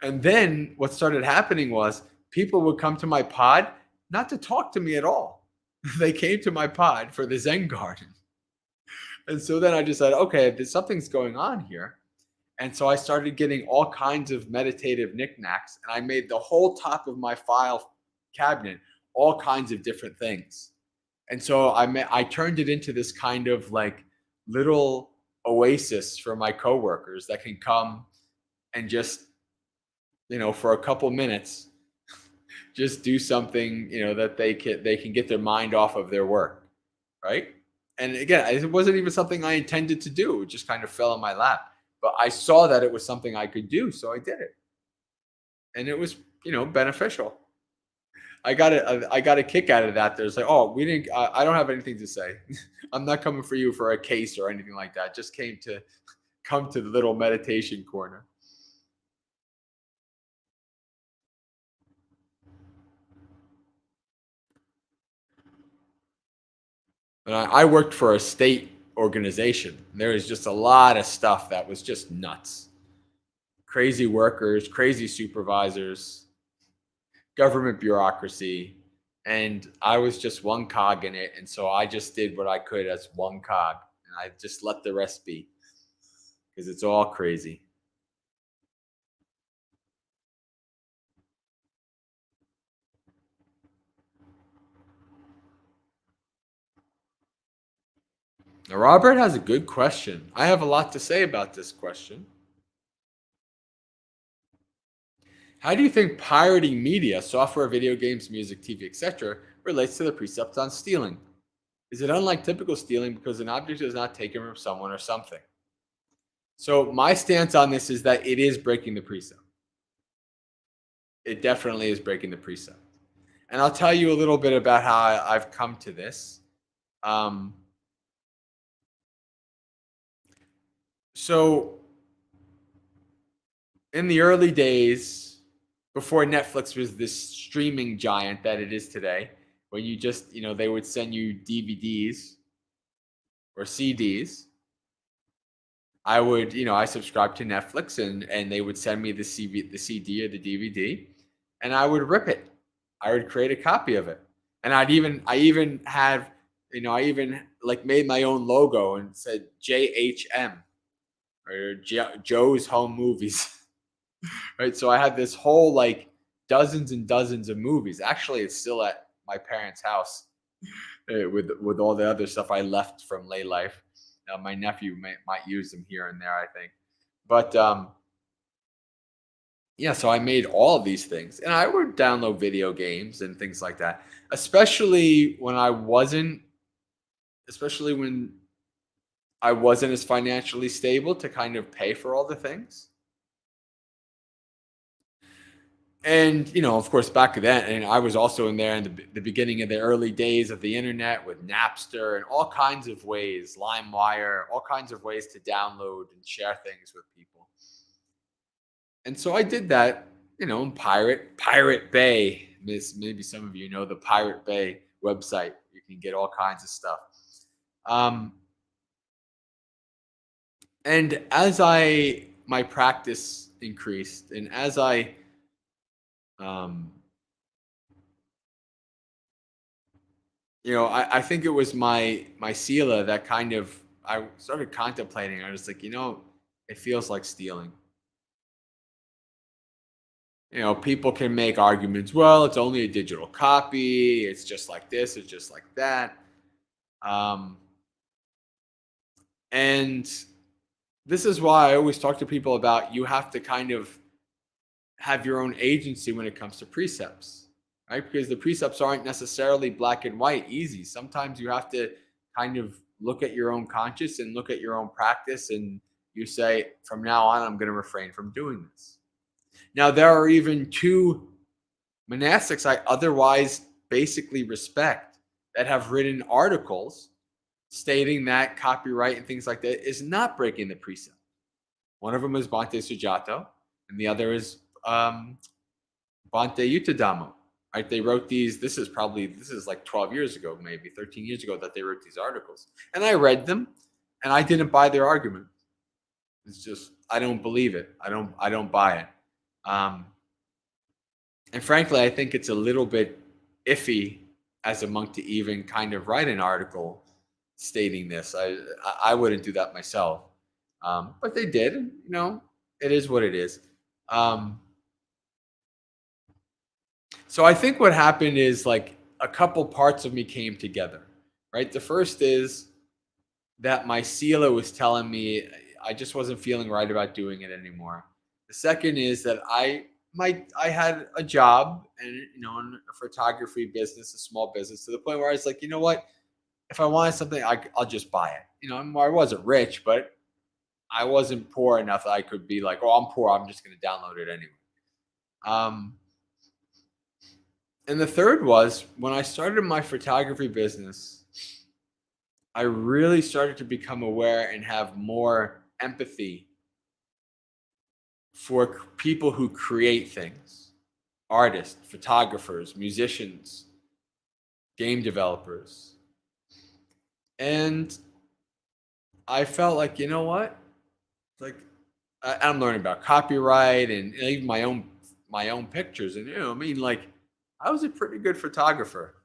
And then what started happening was people would come to my pod not to talk to me at all. They came to my pod for the Zen garden. And so then I decided, okay, there's something's going on here. And so I started getting all kinds of meditative knickknacks, and I made the whole top of my file cabinet all kinds of different things. And so I turned it into this kind of like little oasis for my coworkers that can come and just, for a couple minutes, just do something, that they can get their mind off of their work, right? And again, it wasn't even something I intended to do. It just kind of fell in my lap. But I saw that it was something I could do, so I did it. And it was, beneficial. I got a kick out of that. There's like, oh, we didn't. I don't have anything to say. I'm not coming for you for a case or anything like that. Just come to the little meditation corner. And I worked for a state organization. There was just a lot of stuff that was just nuts. Crazy workers, crazy supervisors, government bureaucracy. And I was just one cog in it. And so I just did what I could as one cog. And I just let the rest be because it's all crazy. Now, Robert has a good question. I have a lot to say about this question. How do you think pirating media, software, video games, music, TV, etc., relates to the precepts on stealing? Is it unlike typical stealing because an object is not taken from someone or something? So my stance on this is that it is breaking the precept. It definitely is breaking the precept. And I'll tell you a little bit about how I've come to this. So in the early days, before Netflix was this streaming giant that it is today, when you just, they would send you DVDs or CDs. I would, I subscribed to Netflix and they would send me the CD or the DVD, and I would rip it. I would create a copy of it. And I even have, I even like made my own logo and said JHM or Joe's Home Movies. Right. So I had this whole like dozens and dozens of movies. Actually, it's still at my parents' house with all the other stuff I left from lay life. My nephew might use them here and there, I think. But yeah, so I made all of these things, and I would download video games and things like that, especially when I wasn't as financially stable to kind of pay for all the things. And, of course, back then, and I was also in there in the beginning of the early days of the internet with Napster and all kinds of ways, LimeWire, all kinds of ways to download and share things with people. And so I did that, in Pirate Bay. Maybe some of you know the Pirate Bay website. You can get all kinds of stuff. And as my practice increased, and as I I think it was my sila that kind of I started contemplating. I was like, it feels like stealing. People can make arguments. Well, it's only a digital copy. It's just like this. It's just like that. And this is why I always talk to people about you have to kind of have your own agency when it comes to precepts, right? Because the precepts aren't necessarily black and white, easy. Sometimes you have to kind of look at your own conscience and look at your own practice, and you say, from now on, I'm going to refrain from doing this. Now, there are even two monastics I otherwise basically respect that have written articles stating that copyright and things like that is not breaking the precept. One of them is Bhante Sujato, and the other is Bhante Yuttadhamma. Right? They wrote these. This is like 12 years ago, maybe 13 years ago that they wrote these articles, and I read them, and I didn't buy their argument. It's just I don't believe it. I don't buy it. And frankly, I think it's a little bit iffy as a monk to even kind of write an article stating this. I wouldn't do that myself, but they did. It is what it is. So I think what happened is like a couple parts of me came together, right? The first is that my sila was telling me I just wasn't feeling right about doing it anymore. The second is that I had a job and in a photography business, a small business, to the point where I was like, you know what? If I wanted something, I'll just buy it. I wasn't rich, but I wasn't poor enough that I could be like, oh, I'm poor, I'm just going to download it anyway. And the third was when I started my photography business, I really started to become aware and have more empathy for people who create things, artists, photographers, musicians, game developers. And I felt like, you know what? Like I'm learning about copyright and even my own pictures. And I was a pretty good photographer.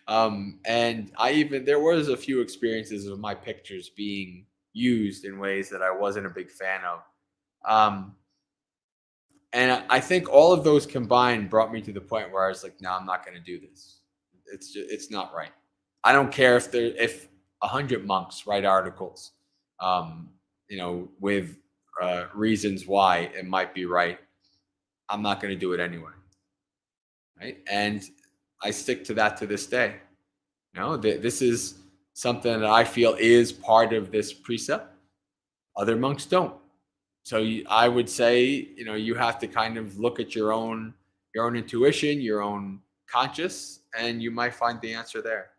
And there was a few experiences of my pictures being used in ways that I wasn't a big fan of. And I think all of those combined brought me to the point where I was like, no, I'm not going to do this. It's not right. I don't care if 100 monks write articles, with reasons why it might be right. I'm not going to do it anyway. Right. And I stick to that to this day. This is something that I feel is part of this precept. Other monks don't. So I would say, you have to kind of look at your own intuition, your own conscious, and you might find the answer there.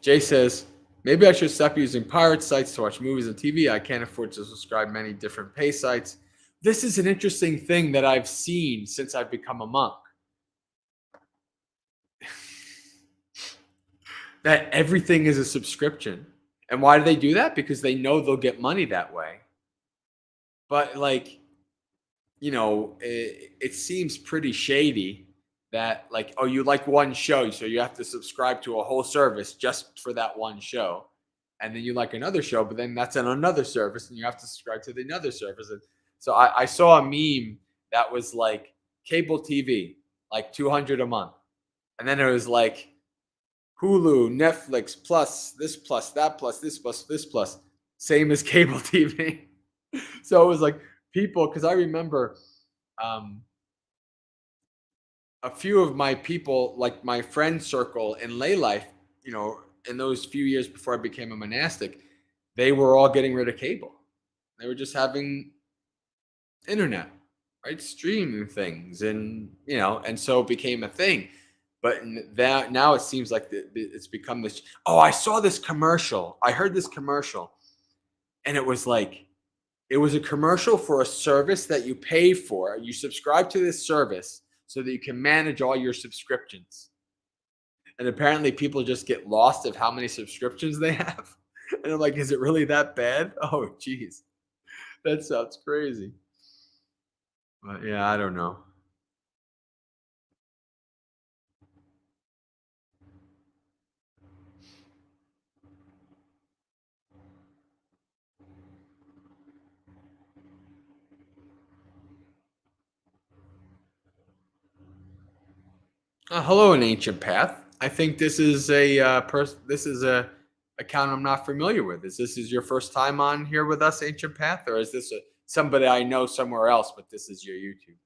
Jay says, maybe I should stop using pirate sites to watch movies and TV. I can't afford to subscribe many different pay sites. This is an interesting thing that I've seen since I've become a monk. That everything is a subscription. And why do they do that? Because they know they'll get money that way. But it seems pretty shady that you like one show, so you have to subscribe to a whole service just for that one show. And then you like another show, but then that's on another service and you have to subscribe to the another service. And so I saw a meme that was like cable TV, like $200 a month. And then it was like Hulu, Netflix, plus this, plus that, plus this, plus this, plus same as cable TV. So it was like people, because I remember um, a few of my people, like my friend circle in lay life, in those few years before I became a monastic, they were all getting rid of cable. They were just having internet, right? Streaming things, and so it became a thing. But that now it seems like it's become this. Oh, I saw this commercial. I heard this commercial, and it was like it was a commercial for a service that you pay for. You subscribe to this service so that you can manage all your subscriptions. And apparently, people just get lost of how many subscriptions they have. And I'm like, is it really that bad? Oh, geez, that sounds crazy. But yeah, I don't know. Hello, an ancient path. I think this is a This is a account I'm not familiar with. Is your first time on here with us, ancient path, or is this somebody I know somewhere else? But this is your YouTube.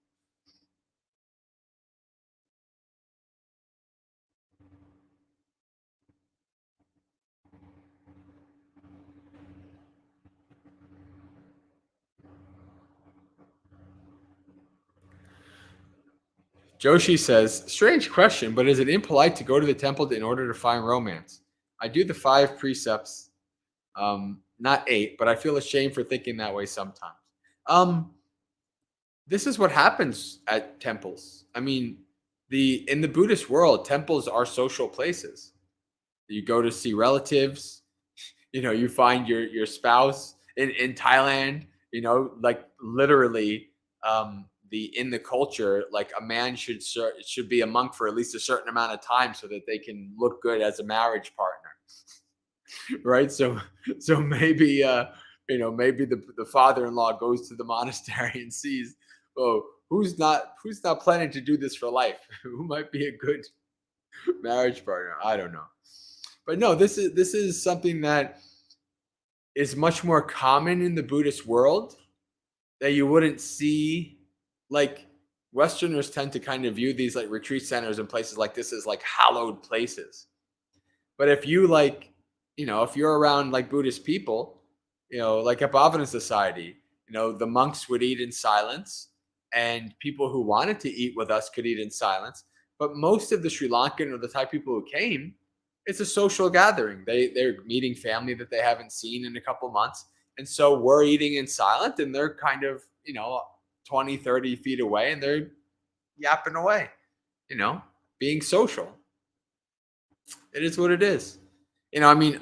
Joshi says, strange question, but is it impolite to go to the temple in order to find romance? I do the 5 precepts, not 8, but I feel ashamed for thinking that way sometimes. This is what happens at temples. I mean, in the Buddhist world, temples are social places. You go to see relatives. You find your spouse in Thailand. Like literally, in the culture, like a man should be a monk for at least a certain amount of time so that they can look good as a marriage partner, right? So maybe maybe the father-in-law goes to the monastery and sees, oh, who's not planning to do this for life? Who might be a good marriage partner? I don't know. But no, this is something that is much more common in the Buddhist world that you wouldn't see. Like Westerners tend to kind of view these like retreat centers and places like this as like hallowed places. But if you if you're around like Buddhist people, like a Bhavana society, the monks would eat in silence, and people who wanted to eat with us could eat in silence. But most of the Sri Lankan or the Thai people who came, it's a social gathering. They're meeting family that they haven't seen in a couple months. And so we're eating in silent, and they're kind of, 20, 30 feet away, and they're yapping away, being social. It is what it is. I mean,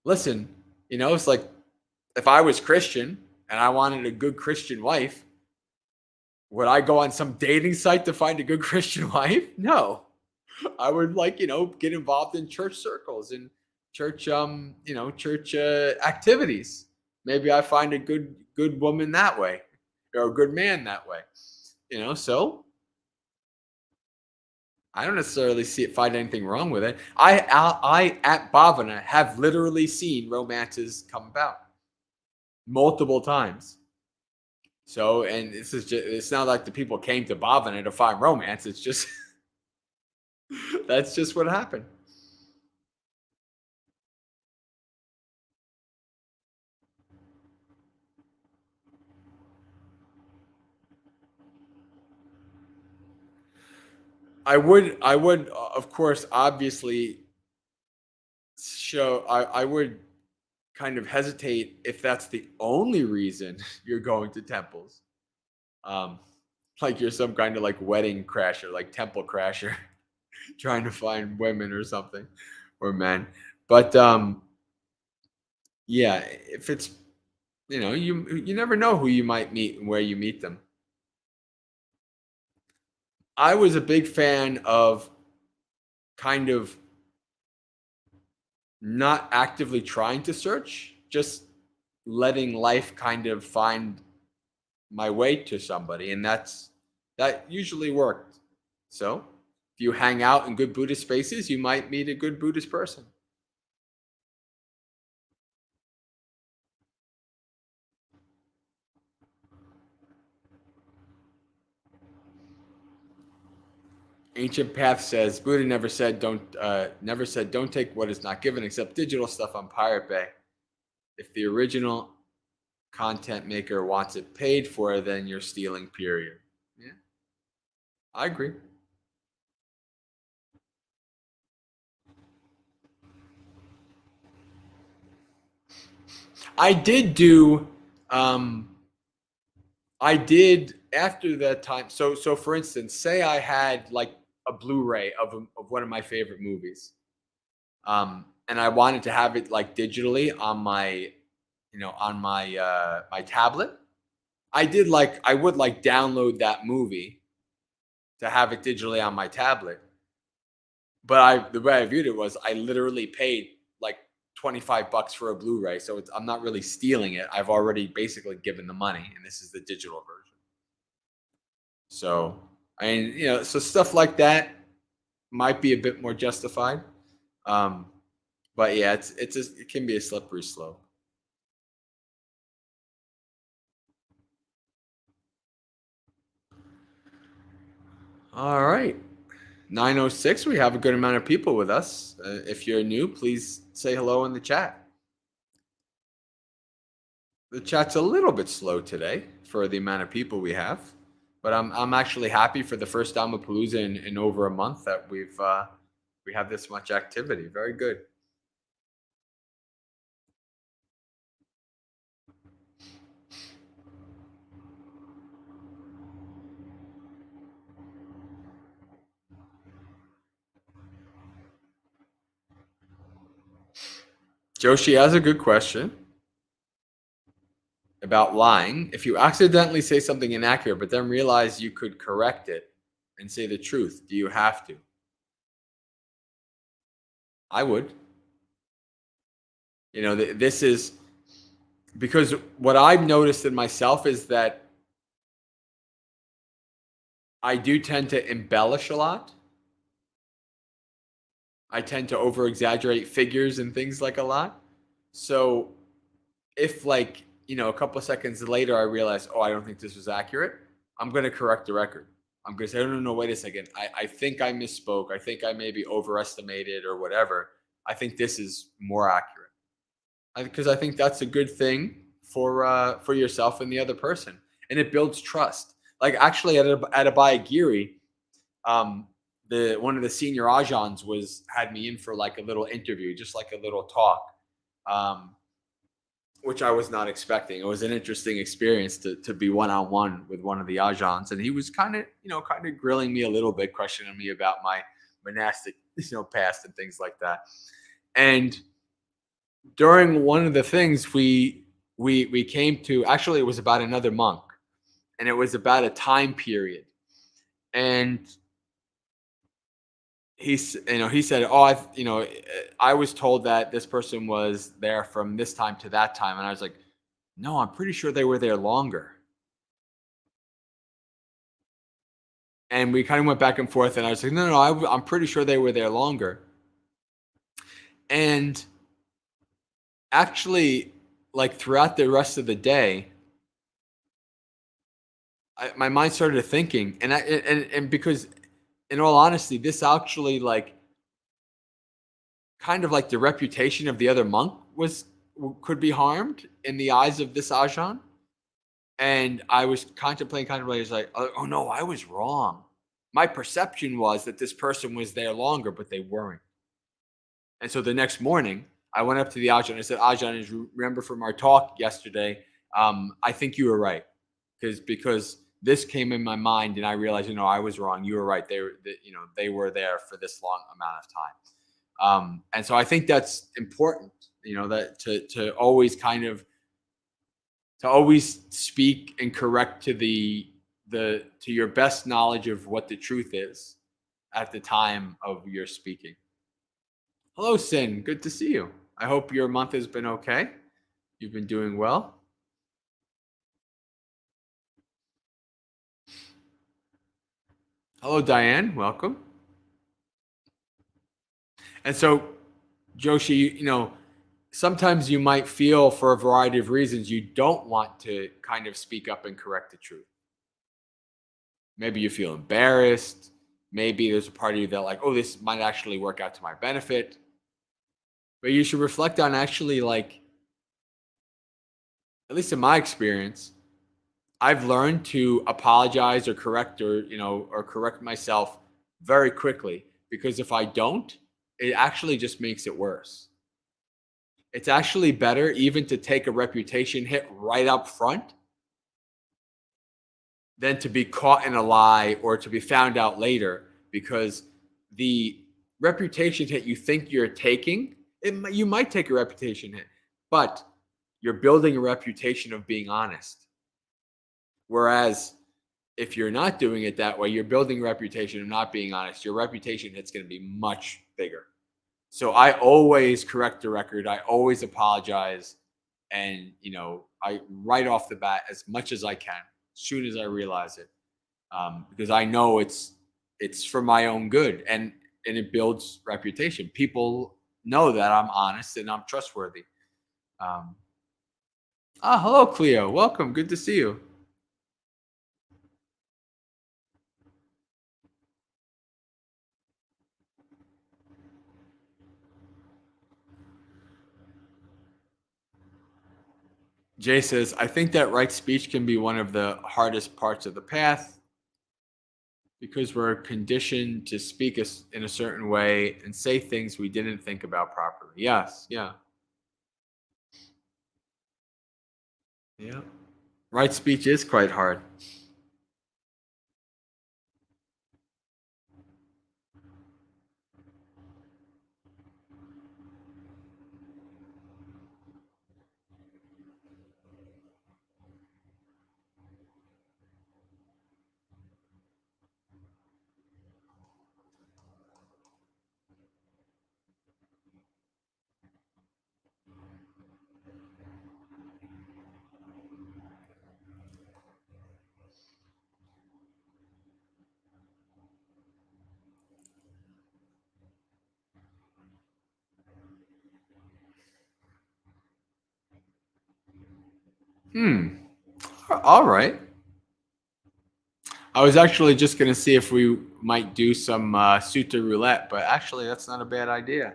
listen, it's like if I was Christian and I wanted a good Christian wife, would I go on some dating site to find a good Christian wife? No. I would get involved in church circles and church activities. Maybe I find a good woman that way, or a good man that way. So I don't necessarily find anything wrong with it. I at Bhavana have literally seen romances come about multiple times. So, and it's not like the people came to Bhavana to find romance. It's just that's just what happened. I would, of course, obviously show. I would kind of hesitate if that's the only reason you're going to temples. Um, like you're some kind of like wedding crasher, like temple crasher, trying to find women or something, or men. But yeah, if it's you never know who you might meet and where you meet them. I was a big fan of kind of not actively trying to search, just letting life kind of find my way to somebody, and that usually worked. So if you hang out in good Buddhist spaces, you might meet a good Buddhist person. Ancient Path says Buddha never said don't take what is not given except digital stuff on Pirate Bay. If the original content maker wants it paid for, then you're stealing, period. Yeah, I agree. I did do I did after that time. So for instance, say I had like a Blu-ray of one of my favorite movies. And I wanted to have it like digitally on my on my my tablet. I would like download that movie to have it digitally on my tablet. But the way I viewed it was I literally paid like $25 for a Blu-ray, so I'm not really stealing it. I've already basically given the money, and this is the digital version. So I mean, so stuff like that might be a bit more justified. But yeah, it can be a slippery slope. All right. 9:06. We have a good amount of people with us. If you're new, please say hello in the chat. The chat's a little bit slow today for the amount of people we have, but I'm actually happy for the first Dhammapalooza in over a month that we have this much activity. Very good. Joshi has a good question about lying. If you accidentally say something inaccurate, but then realize you could correct it and say the truth, do you have to? I would. This is because what I've noticed in myself is that I do tend to embellish a lot. I tend to over exaggerate figures and things like a lot. So if a couple of seconds later I realize, oh, I don't think this was accurate, I'm going to correct the record. I'm going to say, no, wait a second. I think I misspoke. I think I maybe overestimated or whatever. I think this is more accurate. Because I think that's a good thing for yourself and the other person. And it builds trust. Like actually at Abhayagiri, one of the senior ajahns had me in for like a little interview, just like a little talk, which I was not expecting. It was an interesting experience to be one-on-one with one of the ajahns, and he was kind of grilling me a little bit, questioning me about my monastic past and things like that. And during one of the things we came to, actually it was about another monk, and it was about a time period, and he said, oh, I was told that this person was there from this time to that time. And I was like, no, I'm pretty sure they were there longer. And we kind of went back and forth, and I was like, no, I'm pretty sure they were there longer. And actually, like throughout the rest of the day, my mind started thinking, and because in all honesty, this actually kind of like the reputation of the other monk could be harmed in the eyes of this ajahn. And I was contemplating, I was like, oh no, I was wrong. My perception was that this person was there longer, but they weren't. And so the next morning, I went up to the ajahn and I said, Ajahn, as you remember from our talk yesterday, I think you were right. Because this came in my mind and I realized, I was wrong. You were right. They were there for this long amount of time. And so I think that's important, that to always to always speak and correct to your best knowledge of what the truth is at the time of your speaking. Hello, Sin. Good to see you. I hope your month has been okay. You've been doing well. Hello, Diane. Welcome. And so, Joshi, sometimes you might feel, for a variety of reasons, you don't want to kind of speak up and correct the truth. Maybe you feel embarrassed. maybe there's a part of you that like, oh, this might actually work out to my benefit. But you should reflect on actually, like, at least in my experience, I've learned to apologize or correct or correct myself very quickly, because if I don't, it actually just makes it worse. It's actually better even to take a reputation hit right up front than to be caught in a lie or to be found out later, because the reputation hit you think you're taking, you might take a reputation hit, but you're building a reputation of being honest. Whereas if you're not doing it that way, you're building a reputation of not being honest. Your reputation hit's going to be much bigger. So I always correct the record. I always apologize. And, I right off the bat, as much as I can, as soon as I realize it, because I know it's for my own good, and it builds reputation. People know that I'm honest and I'm trustworthy. Hello, Cleo. Welcome. Good to see you. Jay says, I think that right speech can be one of the hardest parts of the path, because we're conditioned to speak us in a certain way and say things we didn't think about properly. Yes, yeah. Yeah. Right speech is quite hard. All right. I was actually just going to see if we might do some sutta roulette, but actually, that's not a bad idea.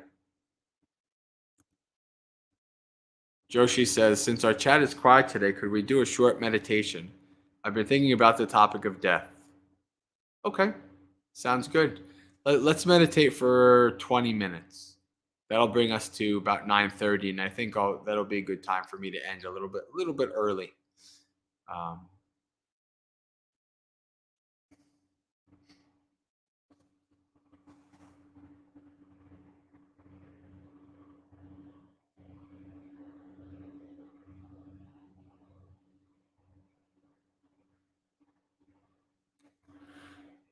Joshi says, since our chat is quiet today, could we do a short meditation? I've been thinking about the topic of death. Okay, sounds good. Let's meditate for 20 minutes. That'll bring us to about 9:30, and I think that'll be a good time for me to end a little bit early.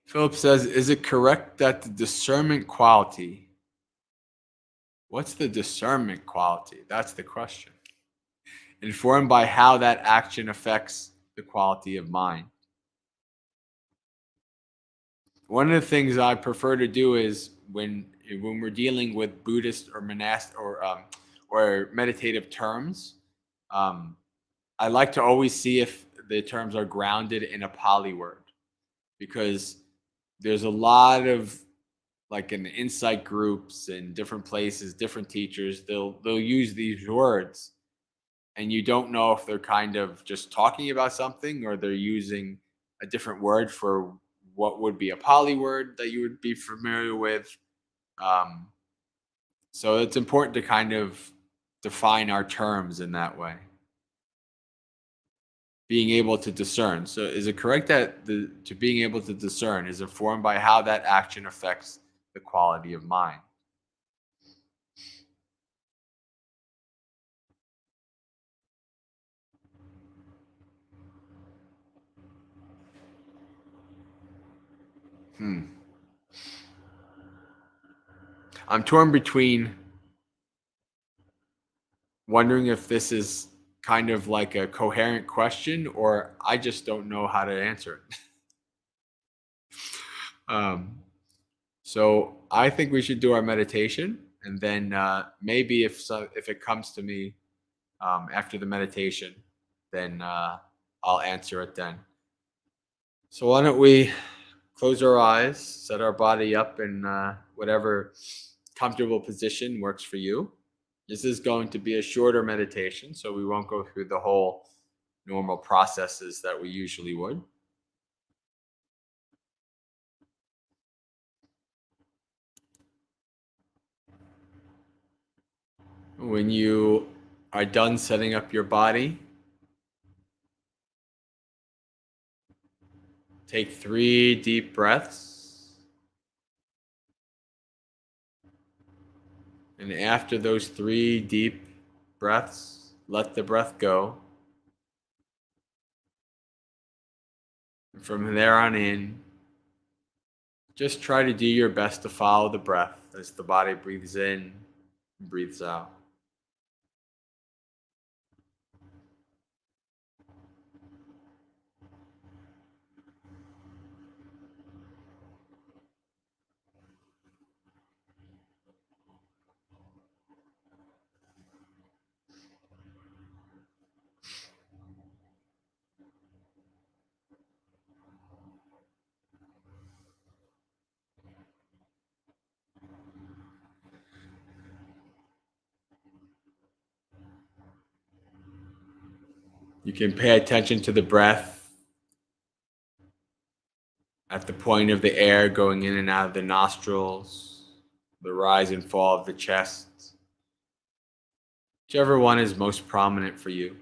Philip says, is it correct that the discernment quality? What's the discernment quality? That's the question. Informed by how that action affects the quality of mind. One of the things I prefer to do is when we're dealing with Buddhist or monastic or meditative terms, I like to always see if the terms are grounded in a Pali word, because there's a lot of, like, in the insight groups and different places, different teachers, they'll use these words, and you don't know if they're kind of just talking about something or they're using a different word for what would be a Pali word that you would be familiar with. So it's important to kind of define our terms in that way. Being able to discern. So is it correct that to being able to discern is informed by how that action affects the quality of mind? I'm torn between wondering if this is kind of like a coherent question, or I just don't know how to answer it. So I think we should do our meditation, and then maybe if it comes to me after the meditation, then I'll answer it then. So why don't we close our eyes, set our body up in whatever comfortable position works for you. This is going to be a shorter meditation, so we won't go through the whole normal processes that we usually would. When you are done setting up your body, take 3 deep breaths. And after those 3 deep breaths, let the breath go. And from there on in, just try to do your best to follow the breath as the body breathes in and breathes out. You can pay attention to the breath at the point of the air going in and out of the nostrils, the rise and fall of the chest, whichever one is most prominent for you.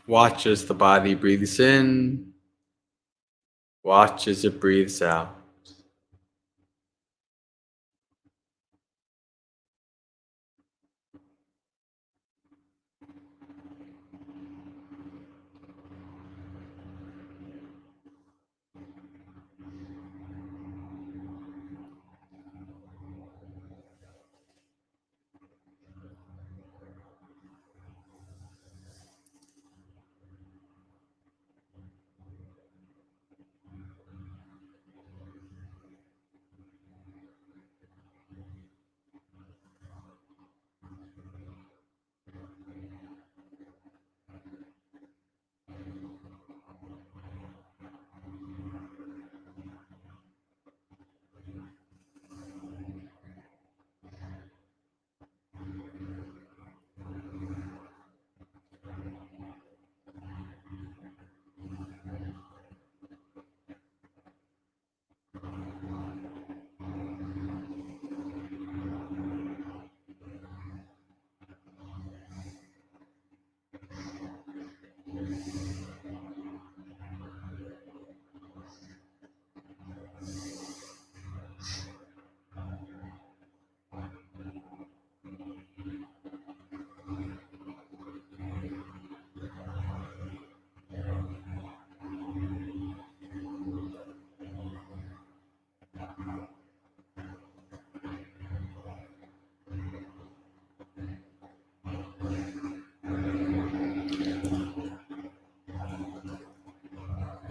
Watch as the body breathes in. Watch as it breathes out.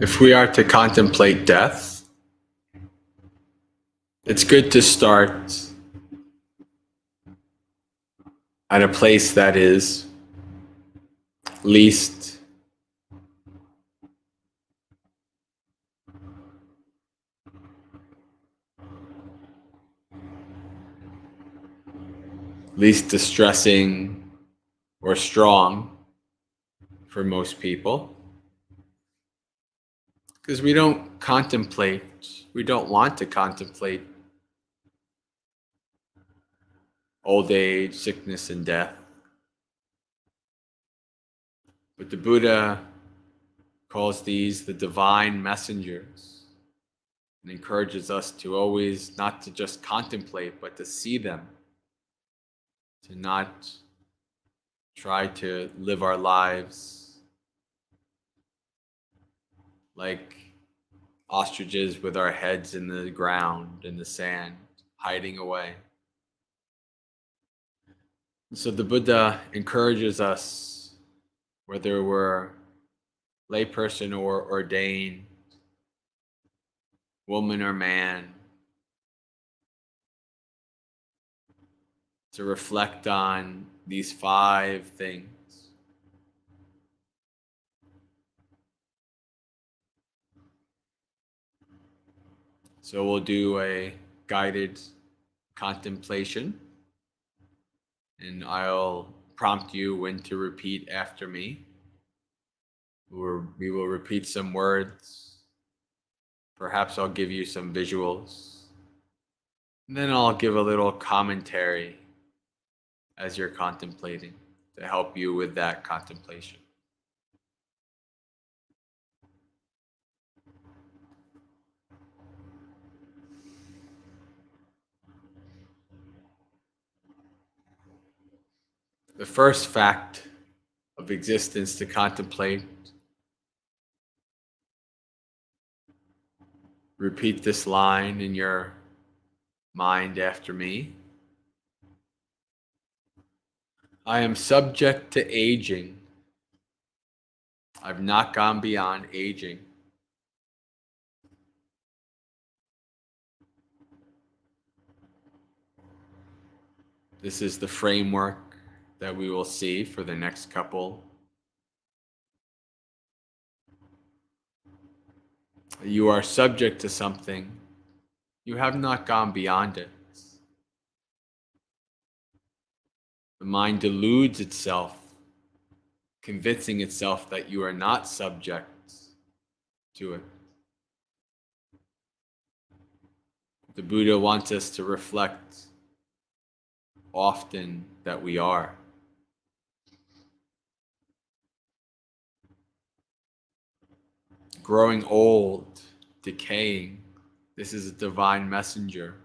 If we are to contemplate death, it's good to start at a place that is least distressing or strong for most people, because we don't want to contemplate old age, sickness, and death. But the Buddha calls these the divine messengers and encourages us to always not to just contemplate, but to see them, to not try to live our lives like ostriches with our heads in the ground, in the sand, hiding away. So the Buddha encourages us, whether we're layperson or ordained, woman or man, to reflect on these 5 things. So we'll do a guided contemplation, and I'll prompt you when to repeat after me. We will repeat some words. Perhaps I'll give you some visuals. And then I'll give a little commentary as you're contemplating to help you with that contemplation. The first fact of existence to contemplate. Repeat this line in your mind after me. I am subject to aging. I've not gone beyond aging. This is the framework that we will see for the next couple. You are subject to something. You have not gone beyond it. The mind deludes itself, convincing itself that you are not subject to it. The Buddha wants us to reflect often that we are. Growing old, decaying, this is a divine messenger.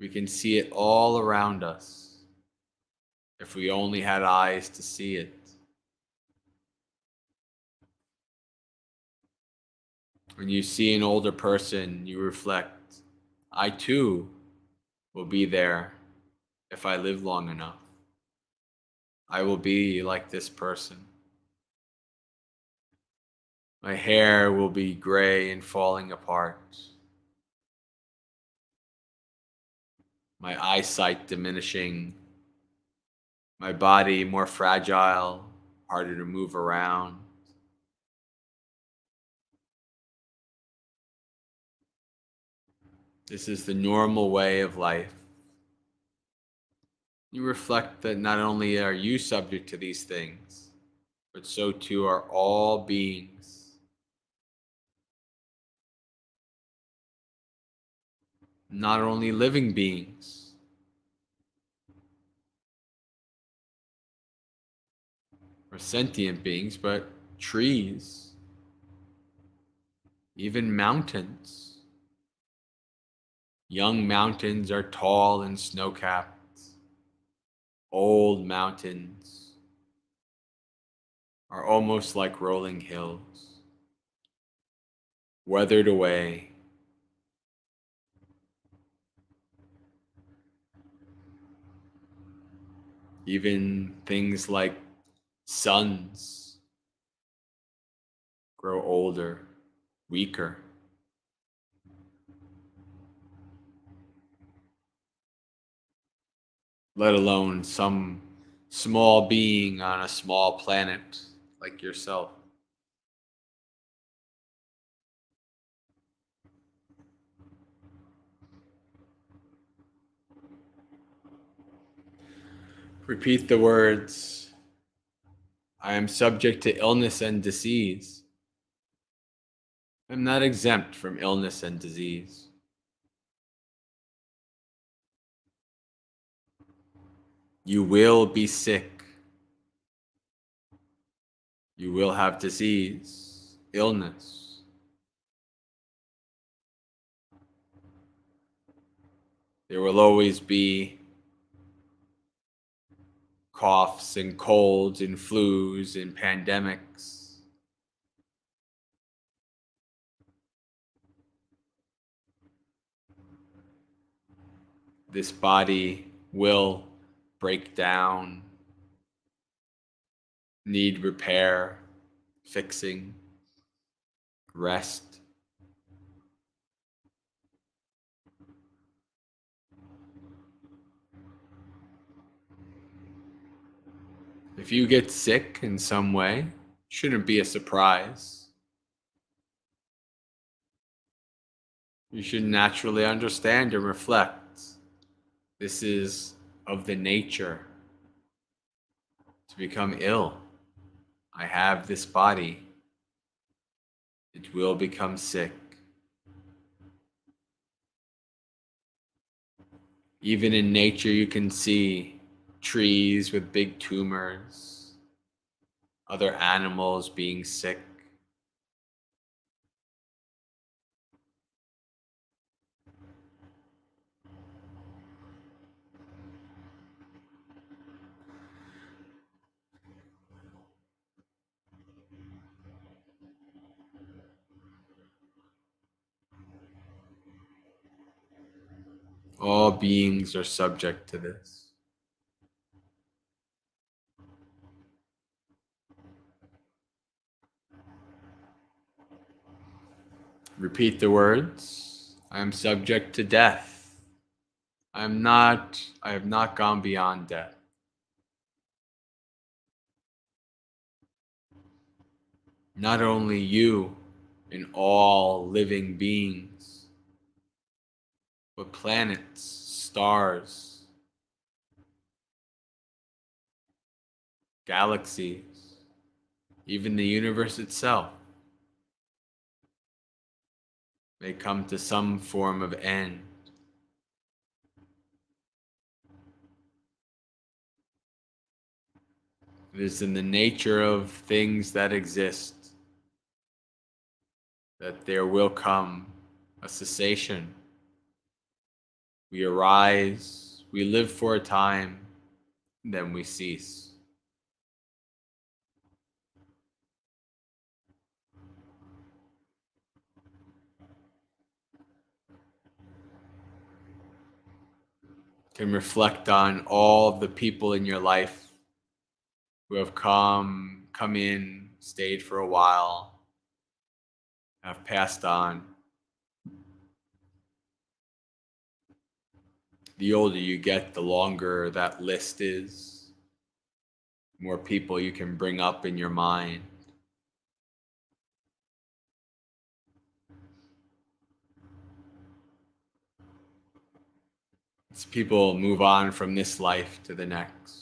We can see it all around us if we only had eyes to see it. When you see an older person, you reflect, I too will be there if I live long enough. I will be like this person. My hair will be gray and falling apart. My eyesight diminishing. My body more fragile, harder to move around. This is the normal way of life. You reflect that not only are you subject to these things, but so too are all beings. Not only living beings, or sentient beings, but trees, even mountains. Young mountains are tall and snow-capped. Old mountains are almost like rolling hills, weathered away. Even things like suns grow older, weaker. Let alone some small being on a small planet like yourself. Repeat the words, I am subject to illness and disease. I'm not exempt from illness and disease. You will be sick. You will have disease, illness. There will always be coughs and colds and flus and pandemics. This body will break down, need repair, fixing, rest. If you get sick in some way, shouldn't be a surprise. You should naturally understand and reflect. This is of the nature to become ill. I have this body. It will become sick. Even in nature, you can see trees with big tumors, other animals being sick. All beings are subject to this. Repeat the words. I am subject to death. I have not gone beyond death. Not only you and all living beings, but planets, stars, galaxies, even the universe itself may come to some form of end. It is in the nature of things that exist that there will come a cessation. We arise, we live for a time, then we cease. Can reflect on all of the people in your life who have come in, stayed for a while, have passed on. The older you get, the longer that list is, more people you can bring up in your mind. As people move on from this life to the next.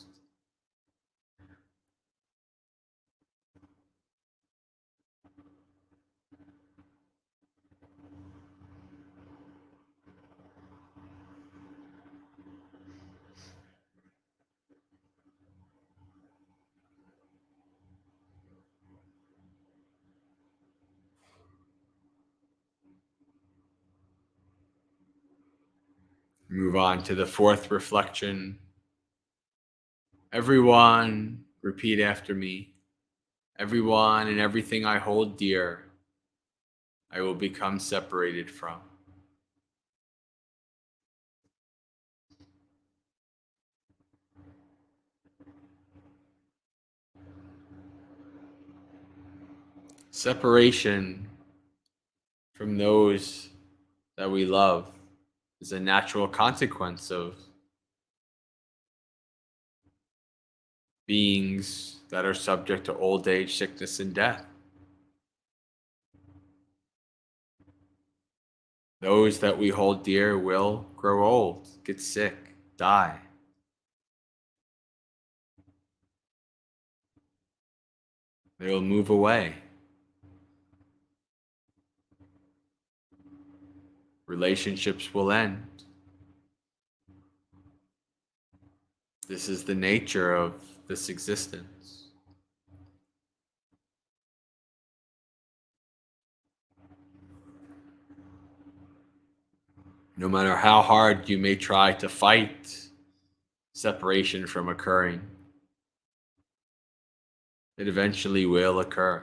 Move on to the fourth reflection. Everyone, repeat after me. Everyone and everything I hold dear, I will become separated from. Separation from those that we love is a natural consequence of beings that are subject to old age, sickness, and death. Those that we hold dear will grow old, get sick, die. They will move away. Relationships will end. This is the nature of this existence. No matter how hard you may try to fight separation from occurring, it eventually will occur.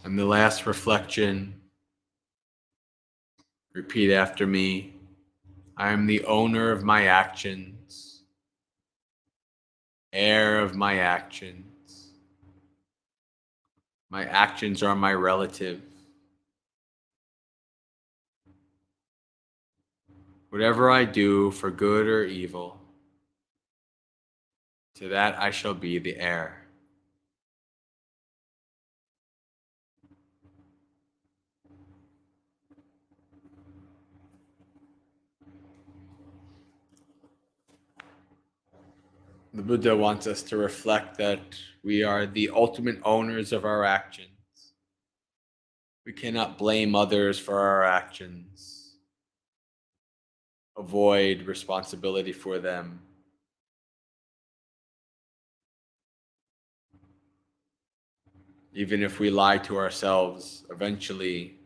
And the last reflection, repeat after me. I am the owner of my actions, heir of my actions. My actions are my relative. Whatever I do for good or evil, to that I shall be the heir. The Buddha wants us to reflect that we are the ultimate owners of our actions. We cannot blame others for our actions, avoid responsibility for them. Even if we lie to ourselves, eventually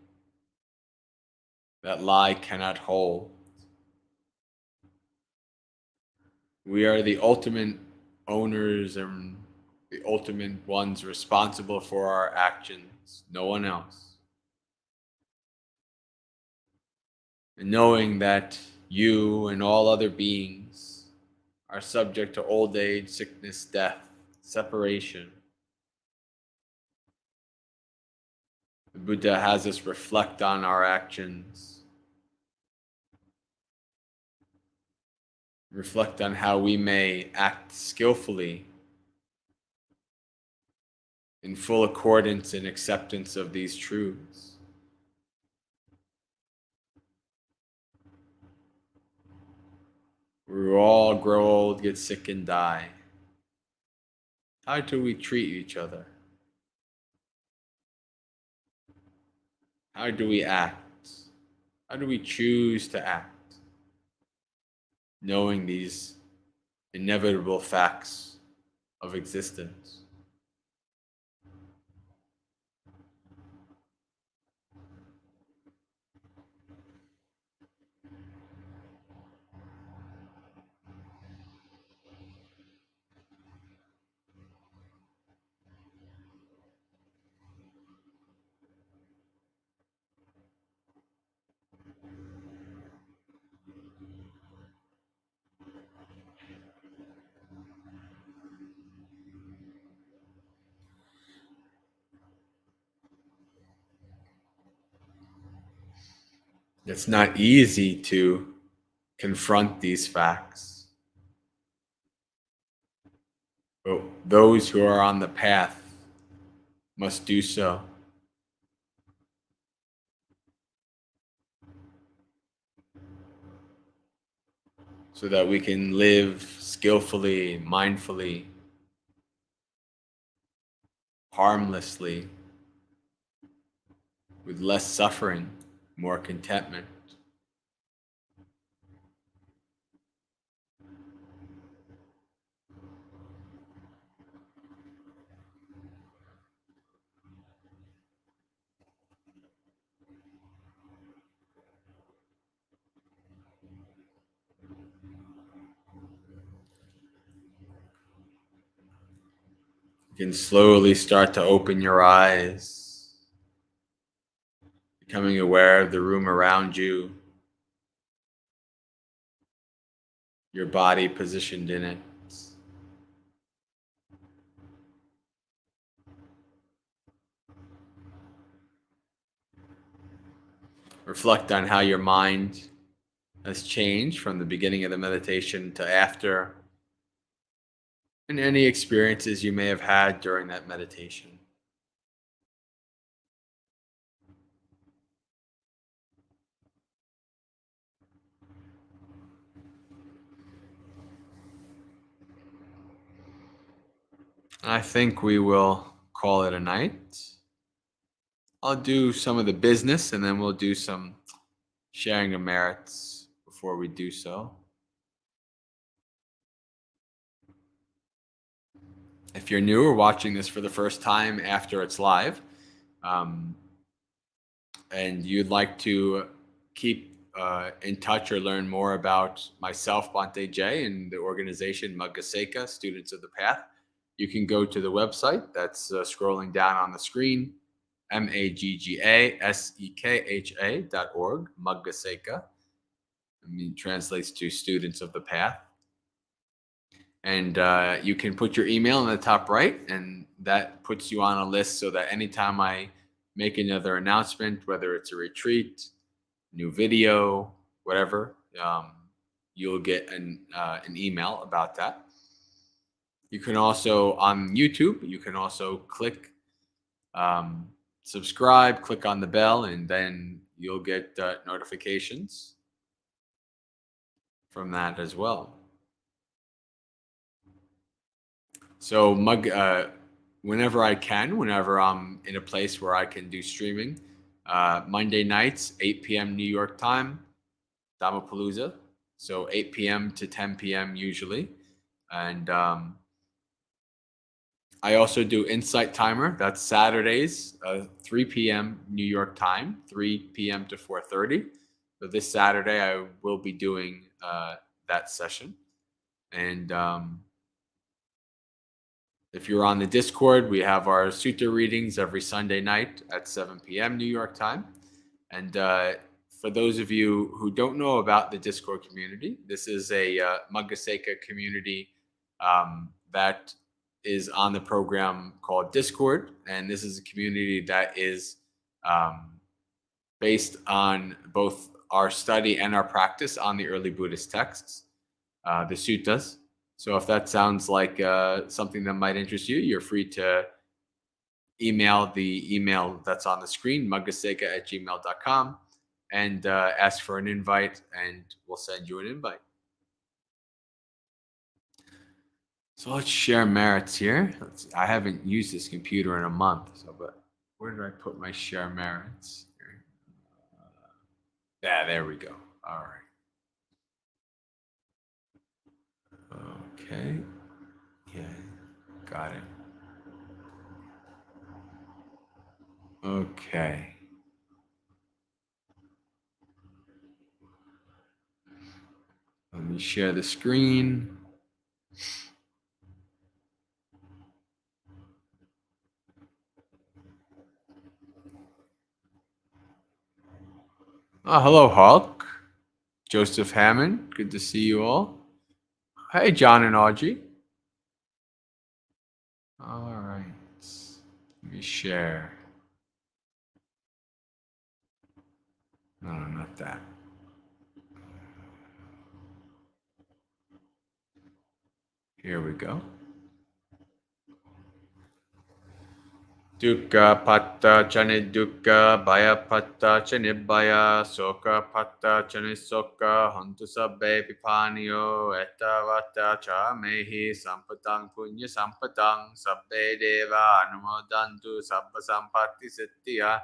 that lie cannot hold. We are the ultimate owners and the ultimate ones responsible for our actions, no one else. And knowing that you and all other beings are subject to old age, sickness, death, separation, the Buddha has us reflect on our actions, reflect on how we may act skillfully in full accordance and acceptance of these truths. We all grow old, get sick, and die. How do we treat each other? How do we act? How do we choose to act? Knowing these inevitable facts of existence. It's not easy to confront these facts, but those who are on the path must do so. So that we can live skillfully, mindfully, harmlessly, with less suffering, more contentment. You can slowly start to open your eyes, becoming aware of the room around you, your body positioned in it. Reflect on how your mind has changed from the beginning of the meditation to after, and any experiences you may have had during that meditation. I think we will call it a night. I'll do some of the business and then we'll do some sharing of merits before we do so. If you're new or watching this for the first time after it's live, and you'd like to keep in touch or learn more about myself, Bhante J, and the organization Maggaseka, Students of the Path, you can go to the website that's scrolling down on the screen, maggaseka.org, Maggaseka. Translates to Students of the Path. And you can put your email in the top right, and that puts you on a list so that anytime I make another announcement, whether it's a retreat, new video, whatever, you'll get an email about that. You can also, on YouTube, you can also click subscribe, click on the bell, and then you'll get notifications from that as well. So whenever I can, whenever I'm in a place where I can do streaming, Monday nights, 8 p.m. New York time, Dhammapalooza. So 8 p.m. to 10 p.m. usually. And I also do Insight Timer. That's Saturdays, 3 p.m. New York time, 3 p.m. to 4:30. So this Saturday, I will be doing that session. And if you're on the Discord, we have our sutta readings every Sunday night at 7 p.m. New York time. And for those of you who don't know about the Discord community, this is a Maggaseka community that is on the program called Discord. And this is a community that is based on both our study and our practice on the early Buddhist texts, the suttas. So if that sounds like something that might interest you, you're free to email the email that's on the screen, maggaseka@gmail.com, and ask for an invite, and we'll send you an invite. So let's share merits here. I haven't used this computer in a month, but where did I put my share merits? Yeah, there we go. All right. Okay. Yeah, got it. Okay. Let me share the screen. Hello, Hulk. Joseph Hammond. Good to see you all. Hey, John and Audrey. All right. Let me share. No, not that. Here we go. Dukkha patta chani dukkha, bhaya patta chani bhaya, soka patta chani soka, hantu sabbe pipaniyo, etavata cha mehi sampatang punya sampatang, sabbe deva anumodantu sabba sampatti siddhya,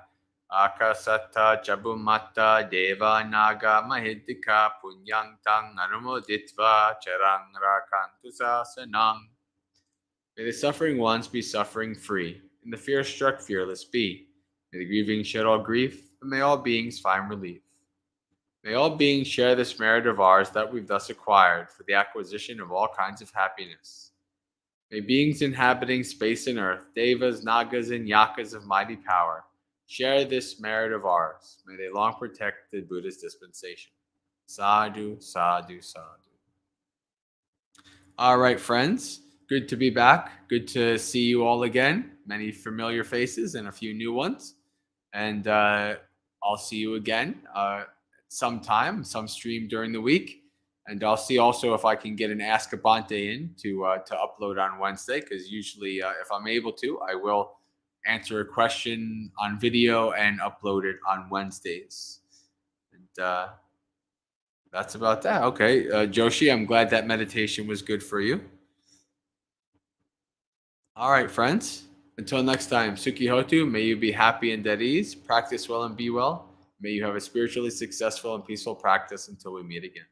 akasatta chabumata deva naga mahidika punyang tang anumoditva charang rakantu sasanang. May the suffering ones be suffering free, and the fear-struck fearless be. May the grieving shed all grief, and may all beings find relief. May all beings share this merit of ours that we've thus acquired for the acquisition of all kinds of happiness. May beings inhabiting space and earth, devas, nagas, and yakas of mighty power, share this merit of ours. May they long protect the Buddha's dispensation. Sadhu, sadhu, sadhu. All right, friends. Good to be back. Good to see you all again. Many familiar faces and a few new ones. And I'll see you again sometime, some stream during the week. And I'll see also if I can get an Ask a Bante in to upload on Wednesday, because usually if I'm able to, I will answer a question on video and upload it on Wednesdays. And that's about that. Okay, Joshi, I'm glad that meditation was good for you. All right, friends. Until next time, Sukhi Hotu, may you be happy and at ease, practice well and be well. May you have a spiritually successful and peaceful practice until we meet again.